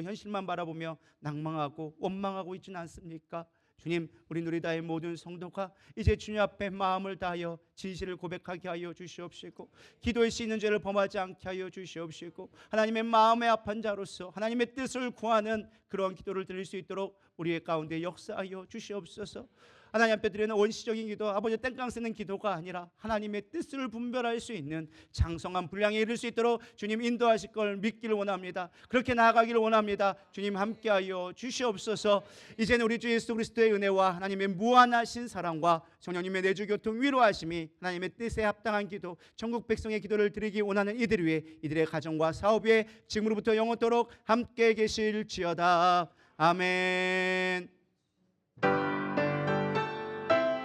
현실만 바라보며 낭망하고 원망하고 있지는 않습니까? 주님, 우리 누리다의 모든 성도가 이제 주님 앞에 마음을 다하여 진실을 고백하게 하여 주시옵시고, 기도의 수 있는 죄를 범하지 않게 하여 주시옵시고, 하나님의 마음에 합한 자로서 하나님의 뜻을 구하는 그러한 기도를 드릴 수 있도록 우리의 가운데 역사하여 주시옵소서. 하나님 앞에 드리는 원시적인 기도, 아버지 땡깡 쓰는 기도가 아니라 하나님의 뜻을 분별할 수 있는 장성한 분량에 이를 수 있도록 주님 인도하실 걸 믿기를 원합니다. 그렇게 나아가기를 원합니다. 주님 함께하여 주시옵소서. 이제는 우리 주 예수 그리스도의 은혜와 하나님의 무한하신 사랑과 성령님의 내주 교통 위로하심이 하나님의 뜻에 합당한 기도, 전국 백성의 기도를 드리기 원하는 이들 위해, 이들의 가정과 사업 위에 지금으로부터 영원토록 함께 계실지어다. 아멘.